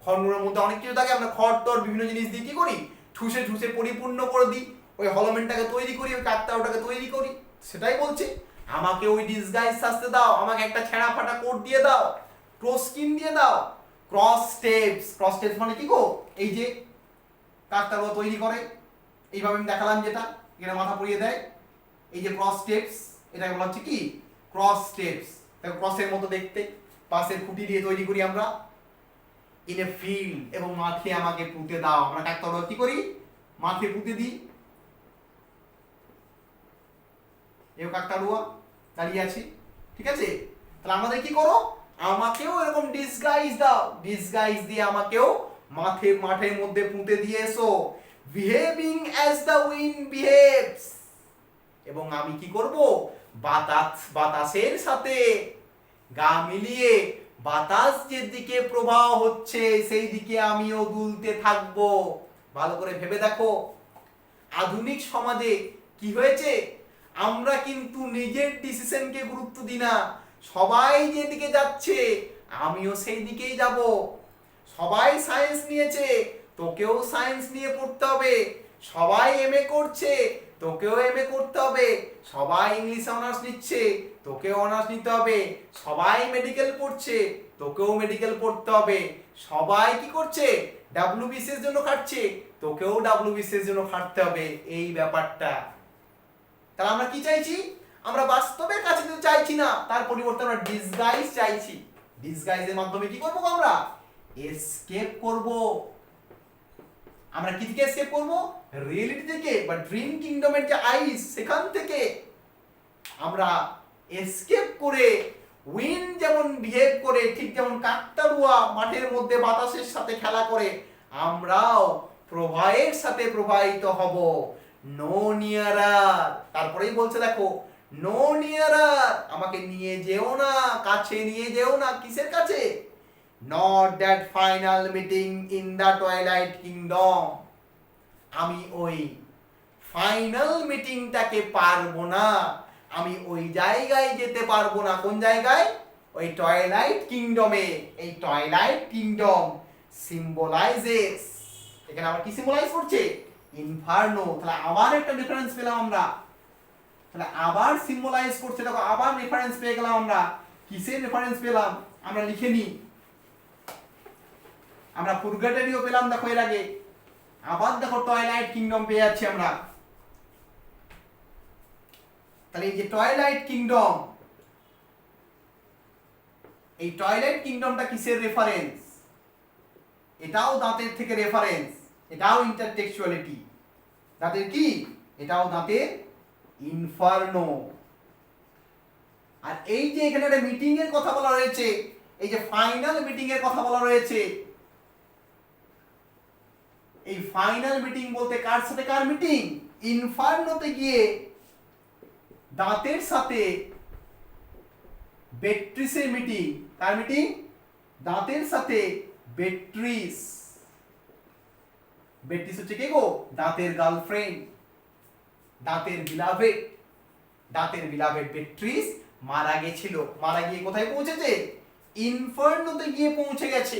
খড় নুড়োর মধ্যে অনেক কিছু থাকে। আমরা খড় টড় বিভিন্ন জিনিস দিয়ে কি করি? ঠুসে ঠুসে পরিপূর্ণ করে দিই, ওই হলমেনটাকে তৈরি করি, ওই কাকতাড়ুয়াটাকে তৈরি করি। সেটাই বলছে, আমাকে ওই ডিসগাইজ সাজতে দাও, আমাকে একটা ছেঁড়া ফাটা কোট দিয়ে দাও, ক্রোস্কিন দিয়ে দাও। ক্রস স্টেপস, ক্রস স্টেপস মানে কি গো? এই যে কাকতাড়ুয়া তৈরি করে, এইভাবে আমি দেখালাম যেটা, এখানে মাথা পরিয়ে দেয়, এই যে ক্রস স্টেপস, এটাকে বলা হচ্ছে কি? Cross steps. দেখো ক্রসের মতো দেখতে, পাশের খুঁটি দিয়ে তৈরি করি আমরা। ইন এ ফিল্ড, এবং মাঠে আমাকে পুঁতে দাও। আমরা কাকতাড়ুয়া কি করি? মাঠে পুঁতে দিই। এই কাকতাড়ুয়া দাঁড়িয়ে আছে, ঠিক আছে? তাহলে আমাদের কি করো? আমাকেও এরকম ডিসগাইজ দাও, ডিসগাইজ দিয়ে আমাকেও মাঠের মধ্যে পুঁতে দিয়ে এসো। Behaving as the wind behaves, এবং আমি কি করব? বাতাসের সাথে গা মিলিয়ে বাতাস যেদিকে প্রবাহ হচ্ছে সেই দিকে আমিও দুলতে থাকবো। ভালো করে ভেবে দেখো, আধুনিক সমাজে কি হয়েছে? আমরা কিন্তু নিজের ডিসিশনকে গুরুত্ব দিই না। সবাই যেদিকে যাচ্ছে আমিও সেই দিকেই যাব। সবাই সায়েন্স নিয়েছে, তোকেও সায়েন্স নিয়ে পড়তে হবে। সবাই এমএ করছে, তোকেও এমএ করতে হবে। সবাই ইংলিশ অনার্স নিচ্ছে, তোকেও অনার্স নিতে হবে। সবাই মেডিকেল পড়ছে, তোকেও মেডিকেল পড়তে হবে। সবাই কি করছে? ডাব্লিউবিসিএস জন্য খাটছে, তোকেও ডাব্লিউবিসিএস জন্য খাটতে হবে। এই ব্যাপারটা। তাহলে আমরা কি চাইছি? আমরা বাস্তবের কাছে তো চাইছি না, তার পরিবর্তে আমরা ডিসগাইজ চাইছি। ডিসগাইজের মাধ্যমে কি করব? আমরা এসকেপ করব। আমরা কি থেকে এসকেপ করব? রিয়েলিটি থেকে বা ড্রিম কিংডমের যে আইস, সেখান থেকে আমরা এসকেপ করে উইন্ড যেমন বিহেভ করে, ঠিক যেমন কাকতাড়ুয়া মাঠের মধ্যে বাতাসের সাথে খেলা করে, আমরাও প্রবাহের সাথে প্রবাহিত হব। No nearer. তারপরেই বলছে দেখো, নো নিয়ারার, আমাকে নিয়ে যেও না, কাছে নিয়ে যেও না। কিসের কাছে? Not that final meeting in the twilight kingdom. আমি ওই ফাইনাল মিটিংটাকে পারবো না, আমি ওই জায়গায় যেতে পারবো না। কোন জায়গায়? ওই টয়লাইট কিংডমে। এই টয়লাইট কিংডম সিম্বলাইজেস, এখানে আবার কি সিম্বলাইজ করছে? ইনফার্নো। তাহলে আবার একটা রেফারেন্স পেলাম আমরা, তাহলে আবার সিম্বলাইজ করছে। দেখো আবার রেফারেন্স পেয়ে গেলাম আমরা। কিসের রেফারেন্স পেলাম? আমরা লিখে নিই। আমরা পুরগাটরিও পেলাম দেখো এর আগে, আবার দেখো টয়লাইট কিংডম পেয়ে যাচ্ছি আমরা। তাহলে এই যে টয়লাইট কিংডম, এই টয়লাইট কিংডমটা কিসের রেফারেন্স? এটাও দাঁতের থেকে রেফারেন্স, এটাও ইন্টারটেক্সচুয়ালিটি। দাঁতের কি? এটাও দাঁতের ইনফার্নো। আর এই যে এখানে একটা মিটিং এর কথা বলা রয়েছে, এই যে ফাইনাল মিটিং এর কথা বলা রয়েছে, এই ফাইনাল মিটিং বলতে কার সাথে কার মিটিং? ইনফার্নোতে গিয়ে দাঁতের সাথে বেট্রিসের মিটিং। কার মিটিং? দাঁতের সাথে বেট্রিস। বেট্রিস হচ্ছে কে গো? দাঁতের গার্লফ্রেন্ড, দাঁতের বিলাভেড। দাঁতের বিলাভেড বেট্রিস মারা গেছিল। মারা গিয়ে কোথায় পৌঁছেছে? ইনফার্নোতে গিয়ে পৌঁছে গেছে।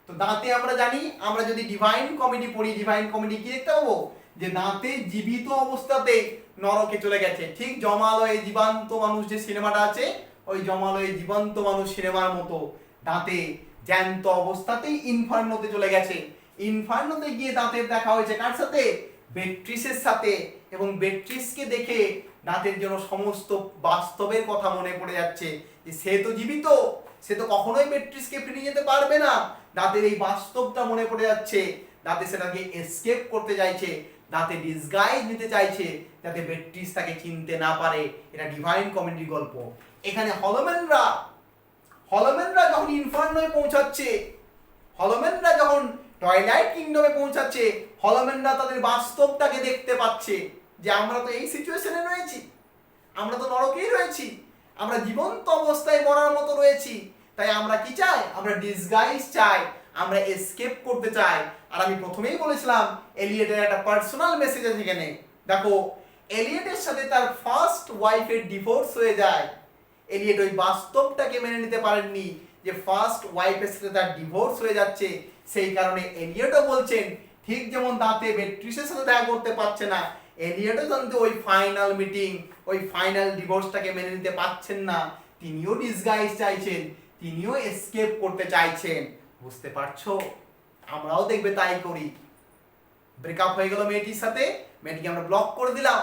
তো দাঁতে আমরা জানি, আমরা যদি ডিভাইন কমেডি পড়ি, ডিভাইন কমেডি কি দেখতে পাবো? যে দাঁতে জীবিত অবস্থাতে নরকে চলে গেছে। ঠিক জমালয়ে জীবন্ত মানুষ যে সিনেমাটা আছে, ওই জমালয়ে জীবন্ত মানুষ সিনেমার মতো দাঁতে জ্যান্ত অবস্থাতেই ইনফার্নোতে চলে গেছে। ইনফার্নোতে গিয়ে দাঁতের দেখা হয়েছে কার সাথে? বেট্রিসের সাথে। এবং বেট্রিসকে দেখে দাঁতের জন্য সমস্ত বাস্তবের কথা মনে পড়ে যাচ্ছে, যে সে তো জীবিত, সে তো কখনোই বেট্রিসকে ফিরে যেতে পারবে না। দাঁতের এই বাস্তবটা মনে পড়ে যাচ্ছে, দাঁতে সেটাকে এসকেপ করতে চাইছে, দাঁতে ডিসগাইজ নিতে চাইছে যাতে বেট্রিস তাকে চিনতে না পারে। এটা ডিভাইন কমেডি গল্প। এখানে হলোম্যানরা যখন ইনফার্নোয় পৌঁছাচ্ছে, হলোম্যানরা যখন টয়লাইট কিংডমে পৌঁছাচ্ছে, হলোম্যানরা তাদের বাস্তবটাকে দেখতে পাচ্ছে যে আমরা তো এই সিচুয়েশনে রয়েছি, আমরা তো নরকেই রয়েছি, আমরা জীবন্ত অবস্থায় মরার মতো রয়েছি। তাই আমরা কি চাই? আমরা ডিসগাইজ চাই, আমরা এসকেপ করতে চাই। আর আমি প্রথমেই বলেছিলাম এলিয়েটের একটা পার্সোনাল মেসেজ আছে এখানে। দেখো, এলিয়েটের সাথে তার ফার্স্ট ওয়াইফের ডিভোর্স হয়ে যায়। এলিয়েট ওই বাস্তবটাকে মেনে নিতে পারেননি যে ফার্স্ট ওয়াইফের সাথে তার ডিভোর্স হয়ে যাচ্ছে। সেই কারণে এলিয়েটও বলছেন, ঠিক যেমন দাঁতে বেট্রিসের সাথে দেখা করতে পারছে না, এলিয়েটও জানতে ওই ফাইনাল মিটিং, ওই ফাইনাল ডিভোর্সটাকে মেনে নিতে পারছেন না। তিনিও ডিসগাইজ চাইছেন, তিনিও এসকেপ করতে চাইছেন। বুঝতে পারছো? আমরাও দেখবে তাই করি। ব্রেকআপ হয়ে গেল মেয়েটির সাথে, মেয়েটিকে আমরা ব্লক করে দিলাম।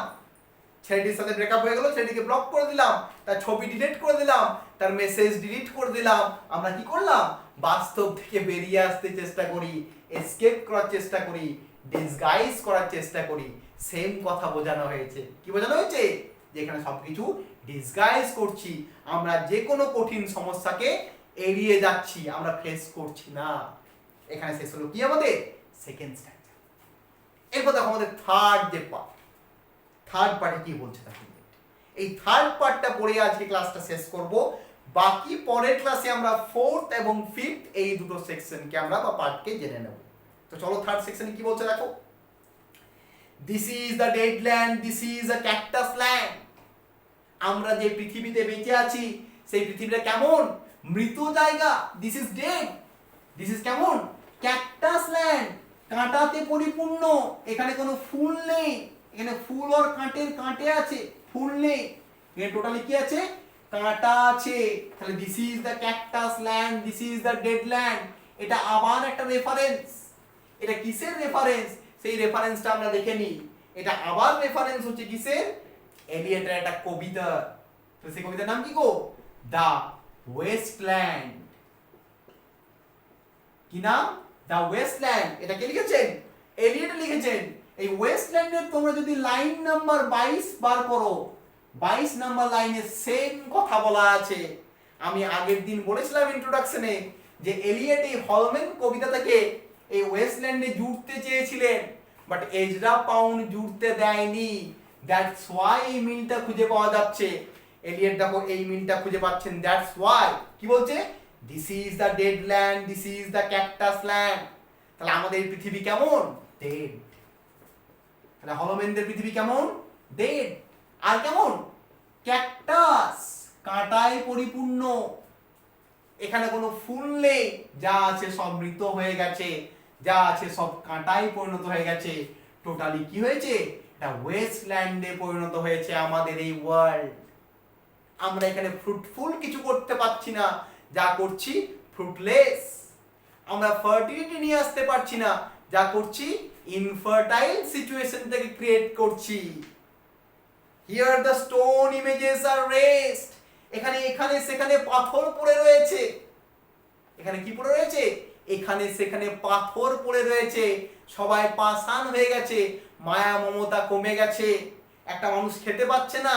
ছেলেটির সাথে ব্রেকআপ হয়ে গেল, ছেলেটিকে ব্লক করে দিলাম, তার ছবি ডিলিট করে দিলাম, তার মেসেজ ডিলিট করে দিলাম। আমরা কি করলাম? বাস্তব থেকে বেরিয়ে আসতে চেষ্টা করি, এসকেপ করার চেষ্টা করি, ডিসগাইজ করার চেষ্টা করি। সেম কথা বোঝানো হয়েছে। কি বোঝানো হয়েছে? যে এখানে সবকিছু ডিসগাইজ করছি, আমরা যে কোনো কঠিন সমস্যাকে এড়িয়ে যাচ্ছি, আমরা ফেস করছি না। এখানে শেষ হলো কি আমাদের সেকেন্ড স্ট্যান্ডার্ড। এরপর দেখো আমাদের থার্ড যে পার্ট, থার্ড পার্টে কি বলছে দেখো। এই থার্ড পার্টটা পড়ে আজকে ক্লাসটা শেষ করব। বাকি পরের ক্লাসে আমরা ফোর্থ এবং ফিফথ এই দুটো সেকশনকে আমরা বা পার্টকে জেনে নেব। তো চলো থার্ড সেকশনে কি বলছে দেখো। This is the dead land, this is a cactus land. আমরা যে পৃথিবীতে বেঁচে আছি সেই পৃথিবীটা কেমন? মৃত জায়গা। This is dead. This is কেমন? ক্যাকটাস ল্যান্ড, কাঁটাতে পরিপূর্ণ। এখানে কোনো ফুল নেই, এখানে ফুল আর কাঁটের কাঁটে আছে, ফুল নেই। এখানে টোটালি কি আছে? কাঁটা আছে। তাহলে this is the cactus land, this is the dead land. এটা আবার একটা রেফারেন্স। এটা কিসের রেফারেন্স? সেই রেফারেন্সটা আমরা দেখে নিই। এটা আবার রেফারেন্স হচ্ছে কিসের? এলিয়েটের একটা কবিতা। তো সেই কবিতার নাম কি গো? The wasteland. কি নাম? The wasteland. এটা কে লিখেছেন? এলিয়েট লিখেছেন। এই ওয়েস্টল্যান্ডের তোমরা যদি লাইন নাম্বার 22 বার করো, 22 নাম্বার লাইনে সেম কথা বলা আছে। আমি আগের দিন বলেছিলাম ইন্ট্রোডাকশনে যে এলিয়েট এই হলম্যান কবিতাটাকে এই ওয়েস্টল্যান্ডে জুড়তে চেয়েছিলেন, বাট এজরা পাউন্ড জুড়তে দেয়নি। দ্যাটস ওয়াই এই মিলটা খুঁজে পাওয়া যাচ্ছে। এলিয়েট দেখো এই মিলটা খুঁজে পাচ্ছেন। দ্যাটস ওয়াই কি বলছে? This is the dead land, this is the cactus land. তাহলে আমাদের পৃথিবী কেমন? ডেড। তাহলে হলম্যানদের পৃথিবী কেমন? ডেড। আর কেমন? ক্যাকটাস, কাঁটায় পরিপূর্ণ। এখানে কোনো ফুল নেই, যা আছে সব মৃত হয়ে গেছে, যা আছে সব কাঁটায় পরিণত হয়ে গেছে। টোটালি কি হয়েছে? এটা ওয়েস্টল্যান্ডে পরিণত হয়েছে আমাদের এই ওয়ার্ল্ড। আমরা এখানে ফ্রুটফুল কিছু করতে পারছি না, যা করছি ফ্রুটলেস। আমরা ফার্টিলিটি নিয়ে আসতে পারছি না, যা করছি ইনফার্টাইল সিচুয়েশন থেকে ক্রিয়েট করছি। Here the stone images are raised. এখানে এখানে সেখানে পাথর পড়ে রয়েছে। এখানে কি পড়ে রয়েছে? এখানে সেখানে পাথর পড়ে রয়েছে। সবাই পাষাণ হয়ে গেছে, মায়া মমতা কমে গেছে। একটা মানুষ খেতে পাচ্ছে না,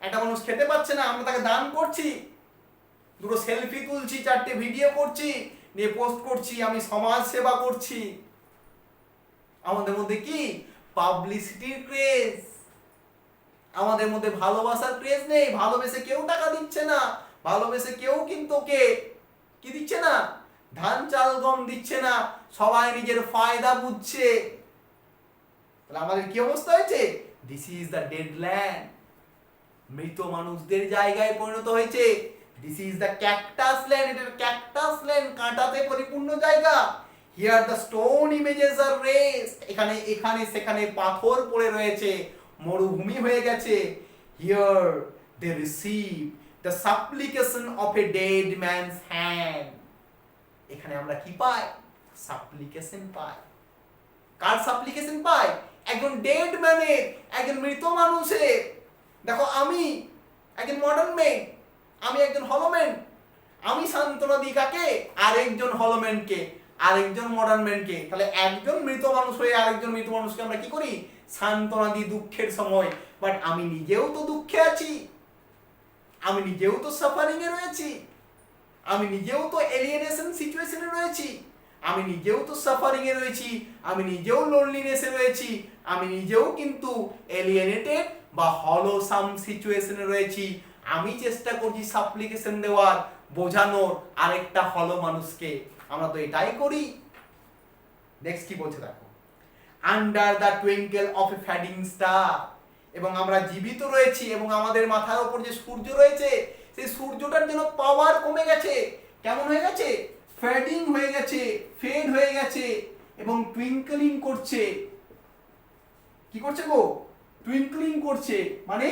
একটা মানুষ খেতে পাচ্ছে না, আমরা তাকে দান করছি, দুটো সেলফি তুলছি, 4টে ভিডিও করছি, নিয়ে পোস্ট করছি, আমি সমাজ সেবা করছি। আমাদের মধ্যে কি? পাবলিসিটির ক্রেজ। আমাদের মধ্যে ভালোবাসার ক্রেজ নেই। ভালোবেসে কেউ টাকা দিচ্ছে না, ভালোবেসে কেউ কিন্তু ওকে কি দিচ্ছে না? ধান চাল গম দিচ্ছে না। সবাই নিজের ফায়দা বুঝছে। তাহলে আমাদের কি অবস্থা হয়েছে? This is the dead land. মৃত মানুষদের জায়গায় পরিণত হয়েছে। This is the cactus land, এটা ক্যাকটাস ল্যান্ড, কাঁটাতে পরিপূর্ণ জায়গা। Here the stone images are raised, এখানে এখানে সেখানে পাথর পড়ে রয়েছে, মরুভূমি হয়ে গেছে। Here they receive the supplication of a dead man's hand, এখানে আমরা কি পাই? সাপ্লিকেশন পাই। কার সাপ্লিকেশন পাই? একজন ডেড ম্যানের, একজন মৃত মানুষের। দেখো আমি একজন মডার্ন ম্যান, আমি একজন হলোম্যান, আমি সান্ত্বনা দিই কাকে? আরেকজন হলোম্যানকে, আরেকজন মডার্ন ম্যানকে। তাহলে একজন মৃত মানুষ হয়ে আরেকজন মৃত মানুষকে আমরা কি করি? সান্ত্বনা দিই দুঃখের সময়। বাট আমি নিজেও তো দুঃখে আছি, আমি নিজেও তো সাফারিং এ রয়েছি, আমি নিজেও তো এলিয়েনেশন সিচুয়েশনে রয়েছি, আমি নিজেও তো সাফারিং এ রয়েছি, আমি নিজেও লোনলিনেসে রয়েছি, আমি নিজেও কিন্তু এলিয়েনেটেড বা হলোসাম সিচুয়েশনে রয়েছি। আমি চেষ্টা করছি সাপ্লিকেশন দেওয়ার, বোঝানোর আরেকটা হলো মানুষকে। আমরা তো এটাই করি। নেক্সট কি বলছে দেখো, under the twinkle of a fading star, এবং আমরা জীবিত রয়েছি এবং আমাদের মাথার উপর যে সূর্য রয়েছে সেই সূর্যটার যেন পাওয়ার কমে গেছে। কেমন হয়ে গেছে? ফেডিং হয়ে গেছে, ফেড হয়ে গেছে এবং টুইঙ্কলিং করছে। কি করছে গো? টুইঙ্কলিং করছে, মানে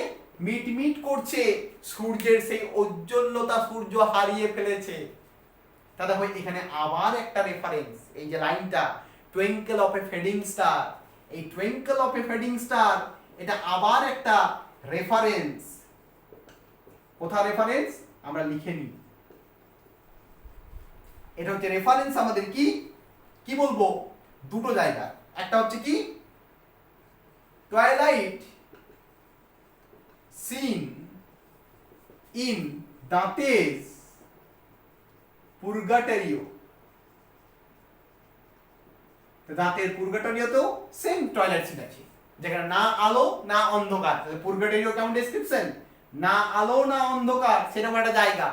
মিটমিট করছে। সূর্যের সেই ঔজ্জ্বল্যতা সূর্য হারিয়ে ফেলেছে। তা দেখো এখানে আবার একটা রেফারেন্স, এই যে লাইনটা twinkle of a fading star, এই twinkle of a fading star এটা আবার একটা রেফারেন্স। কোথায় রেফারেন্স? আমরা লিখে নিই। এটা হচ্ছে রেফারেন্স আমাদের কি কি বলবো? দুটো জায়গা। একটা হচ্ছে কি টুয়াইলাইট সিন ইন দাঁতেজ পুরগাটরিও, দাঁতের পুরগাটরিওতেও সেম টয়লেট সিন আছে, যেখানে না আলো না অন্ধকার। পুরগাটরিও কেমন ডেসক্রিপশন? না আলো না অন্ধকার, সেরকম একটা জায়গা।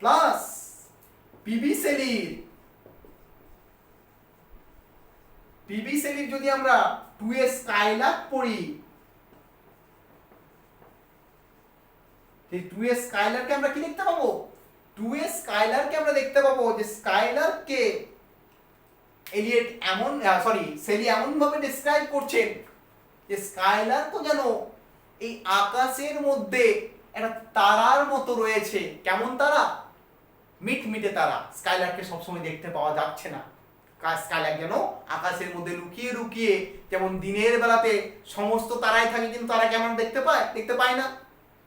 প্লাস পিবি সেলির যদি আমরা 2 স্কাইলার্ক পড়ি, এই 2 স্কাইলারকে আমরা কি দেখতে পাবো? 2 স্কাইলারকে আমরা দেখতে পাবো যে স্কাইলারকে এলিয়েট এমন সেলি এমন ভাবে ডেসক্রাইব করছেন যে স্কাইলার তো যেন এই আকাশের মধ্যে একটা তারার মতো রয়েছে। কেমন তারা? মিটমিটে তারা। স্কাইলারকে সবসময় দেখতে পাওয়া যাচ্ছে না। স্কাইলার যেন আকাশের মধ্যে লুকিয়ে লুকিয়ে, যেমন দিনের বেলাতে সমস্ত তারাই থাকে কিন্তু তারা কেমন দেখতে পায়? দেখতে পায় না।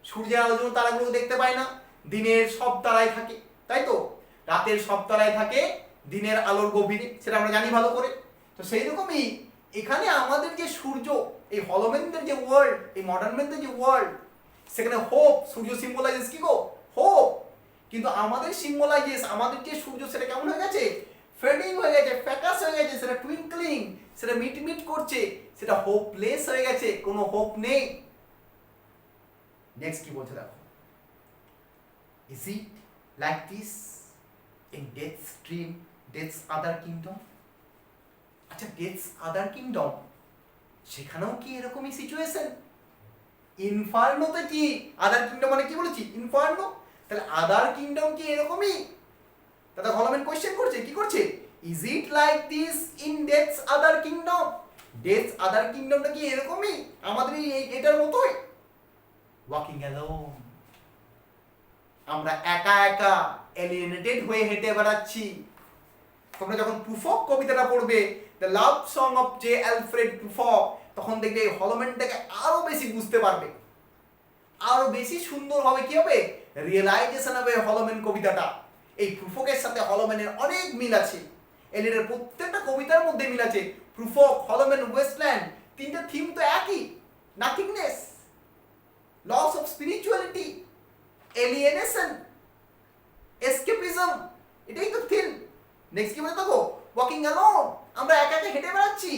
সূর্যের আলোর জন্য তারাগুলো দেখতে পায় না। দিনের সব তারাই থাকে, তাই তো? রাতের সব তারাই থাকে দিনের আলোর গভীরে, সেটা আমরা জানি ভালো করে। তো সেই রকমই এখানে আমাদের যে সূর্য, এই হলোম্যানদের যে ওয়ার্ল্ড, এই মডার্ন ম্যানদের যে ওয়ার্ল্ড, সেখানে হোপ, সূর্য সিম্বলাইজেস কি গো? হোপ। কিন্তু আমাদের সিম্বলাইজেস, আমাদের যে সূর্য সেটা কেমন হয়ে গেছে? ফেডিং হয়ে গেছে, ফ্যাকাস হয়ে গেছে, সেটা টুইঙ্কলিং, সেটা মিটমিট করছে, সেটা হোপলেস হয়ে গেছে, কোনো হোপ নেই। নেক্সট কি বলছে দেখো, is it like this in death's dream, deaths other kingdom? আচ্ছা, ডেথস আদার কিংডম, সেখানেও কি এরকমই সিচুয়েশন? ইনফার্নোতে কি আদার কিংডম মানে কি বলেছি? ইনফার্নো। তাহলে আদার কিংডম কি এরকমই? দাদা হলোম্যান কোশ্চেন করছে, কি করছে? Is it like this in death's other kingdom? Death's other কিংডমটা কি এরকমই আমাদের এটার মতোই? ওয়াকিং অ্যালোন, আমরা একা একা এলিয়েনেটেড হয়ে হেঁটে বেড়াচ্ছি। তোমরা যখন প্রুফক কবিতাটা পড়বে, the love song of J Alfred প্রুফক, তখন দেখবে এই হলোম্যানটাকে আরো বেশি বুঝতে পারবে, আরো বেশি সুন্দরভাবে কি হবে? রিয়েলাইজেশন হবে হলোম্যান কবিতাটা। এই প্রুফকের সাথে হলোম্যানের অনেক মিল আছে, এলিয়েটের প্রত্যেকটা কবিতার মধ্যে মিল আছে। প্রুফক, হলোম্যান, ওয়েস্টল্যান্ড, তিনটা থিম তো একই। Nothingness, loss of spirituality, alienation, escapism, এটাই তো থিম। নেক্সট কি বলে দেখো, ওয়াকিং অ্যালোন, আমরা একা একা হেঁটে বেড়াচ্ছি।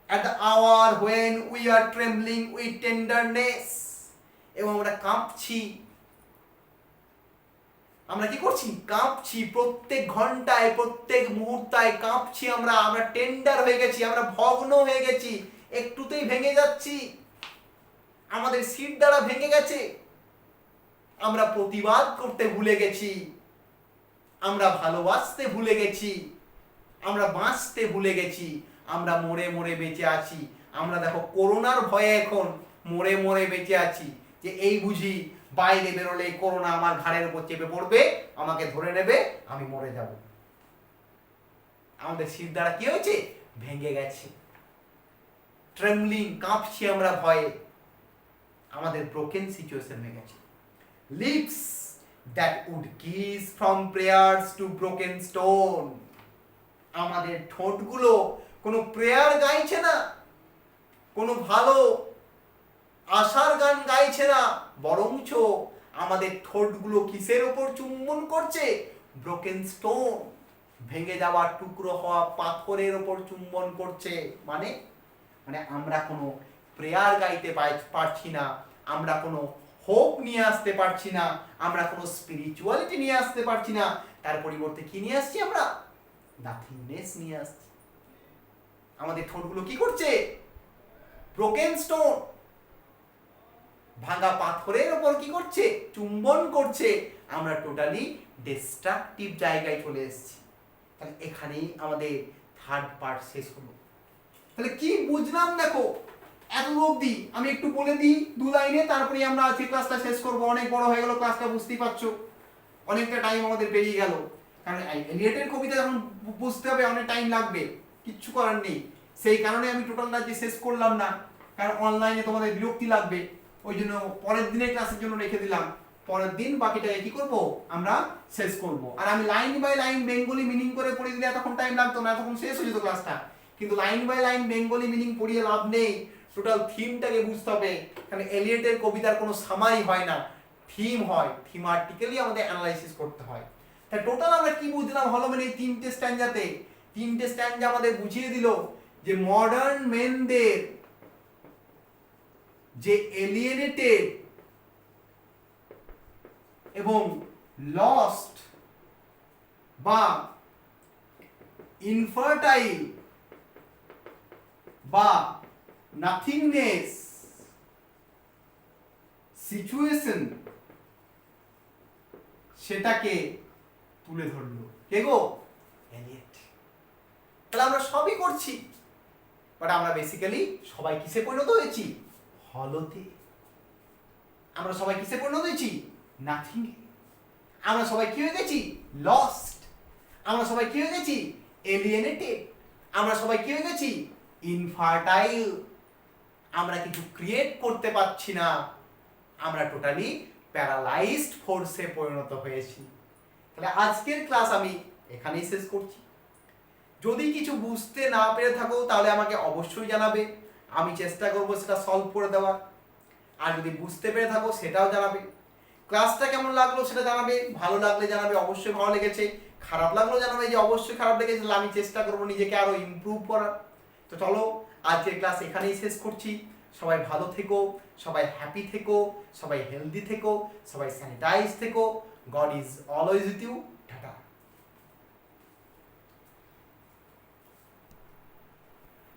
at the hour when we are trembling with tenderness, এবং আমরা কাঁপছি। আমরা কি করছি? কাঁপছি, প্রত্যেক ঘন্টায় প্রত্যেক মুহূর্তায় কাঁপছি। আমরা টেন্ডার হয়ে গেছি, আমরা ভগ্ন হয়ে গেছি, একটুতেই ভেঙে যাচ্ছি, আমাদের সিট দ্বারা ভেঙে গেছে। আমরা প্রতিবাদ করতে ভুলে গেছি, আমরা ভালোবাসতে ভুলে গেছি, আমরা বাঁচতে ভুলে গেছি, আমরা মরে মরে বেঁচে আছি। আমরা দেখো করোনার ভয়ে এখন মরে মরে বেঁচে আছি, যে এই বুঝি বাইরে বেরোলে করোনা আমার ঘাড়ের উপর চেপে পড়বে, আমাকে ধরে নেবে, আমি মরে যাব। আমাদের শির দ্বারা কি হয়েছে? ভেঙে গেছে, ট্রেমলিং, কাঁপছি আমরা ভয়ে, আমাদের ব্রোকেন সিচুয়েশন হয়ে গেছে। Lips that would kiss from prayers to broken stone. আমাদের ঠোঁটগুলো কোনো প্রেয়ার গাইছে না, কোনো ভালো আশার গান গাইছে না, বরঞ্চ আমাদের ঠোঁটগুলো কিসের ওপর চুম্বন করছে? ব্রোকেন স্টোন, ভেঙে যাওয়া টুকরো হওয়া পাথরের ওপর চুম্বন করছে। মানে আমরা কোনো প্রেয়ার গাইতে পারছি না, আমরা কোনো হোপ নিয়ে আসতে পারছি না, আমরা কোনো স্পিরিচুয়ালিটি নিয়ে আসতে পারছি না, তার পরিবর্তে কি নিয়ে আসছি? আমরা নাথিংনেস নিয়ে আসছি। আমাদের ঠোঁটগুলো কি করছে? ব্রোকেন স্টোন, ভাঙা পাথরের উপর কি করছে? চুম্বন করছে। আমরা টোটালি ডিস্ট্রাকটিভ জায়গায় চলে এসেছি। তাহলে এখানেই আমাদের থার্ড পার্ট শেষ হলো। তাহলে কি বুঝলাম দেখো এত অবধি, আমি একটু বলে দিই 2 লাইনে, তারপরে আমরা আজকে ক্লাসটা শেষ করব। অনেক বড় হয়ে গেল ক্লাসটা, বুঝতেই পারছো, অনেকটা টাইম আমাদের বেরিয়ে গেল। কারণ এলিয়টের কবিতা যখন বুঝতে হবে অনেক টাইম লাগবে, কিচ্ছু করার নেই। সেই কারণে আমি টোটালটা যে শেষ করলাম না, কারণ অনলাইনে তোমাদের বিরক্তি লাগবে, ওই জন্য পরের দিনের ক্লাসের জন্য রেখে দিলাম। পরের দিন বাকিটাকে কি করব? আমরা শেষ করব। আর আমি line by line Bengali meaning করে পড়িয়ে দিলে এতক্ষণ টাইম লাগতো না, এতক্ষণ শেষ হয়ে যেত ক্লাসটা। কিন্তু line by line Bengali meaning পড়িয়ে লাভ নেই, টোটাল থিমটাকে বুঝতে হবে। কারণ এলিয়টের কবিতার কোনো সামাই হয় না, থিম হয়, থিমাটিক্যালি আমাদের অ্যানালাইসিস করতে হয়। তাই টোটাল আমরা কি বুঝলাম হলো, মানে এই 3টে স্ট্যান্জা আমাদের বুঝিয়ে দিল যে মডার্ন মেনদের যে এলিয়েনেটেড এবং লস্ট বা ইনফার্টাইল বা নাথিংনেস সিচুয়েশন, সেটাকে তুলে ধরলো কে গো? এলিয়েট। তাহলে আমরা সবই করছি, বাট আমরা বেসিক্যালি সবাই কিসে পরিণত হয়েছি? হলোতে। আমরা সবাই কিসে পরিণত হয়েছি? নাথিং। আমরা সবাই কি হয়ে গেছি? লস্ট। আমরা সবাই কি হয়ে গেছি? এলিয়েনেটেড। আমরা সবাই কি হয়ে গেছি? ইনফার্টাইল। আমরা কিছু ক্রিয়েট করতে পারছি না, আমরা টোটালি প্যারালাইজড ফোর্সে পরিণত হয়েছি। তাহলে আজকের ক্লাস আমি এখানেই শেষ করছি। যদি কিছু বুঝতে না পেরে থাকো তাহলে আমাকে অবশ্যই জানাবে, আমি চেষ্টা করবো সেটা সলভ করে দেওয়ার। আর যদি বুঝতে পেরে থাকো সেটাও জানাবে। ক্লাসটা কেমন লাগলো সেটা জানাবে, ভালো লাগলে জানাবে অবশ্যই ভালো লেগেছে, খারাপ লাগলো জানাবে যে অবশ্যই খারাপ লেগেছে, আমি চেষ্টা করবো নিজেকে আরো ইমপ্রুভ করার। তো চলো আজকের ক্লাস এখানেই শেষ করছি। সবাই ভালো থেকো, সবাই হ্যাপি থেকো, সবাই হেলদি থেকো, সবাই স্যানিটাইজ থেকো। God is always with you. Tata.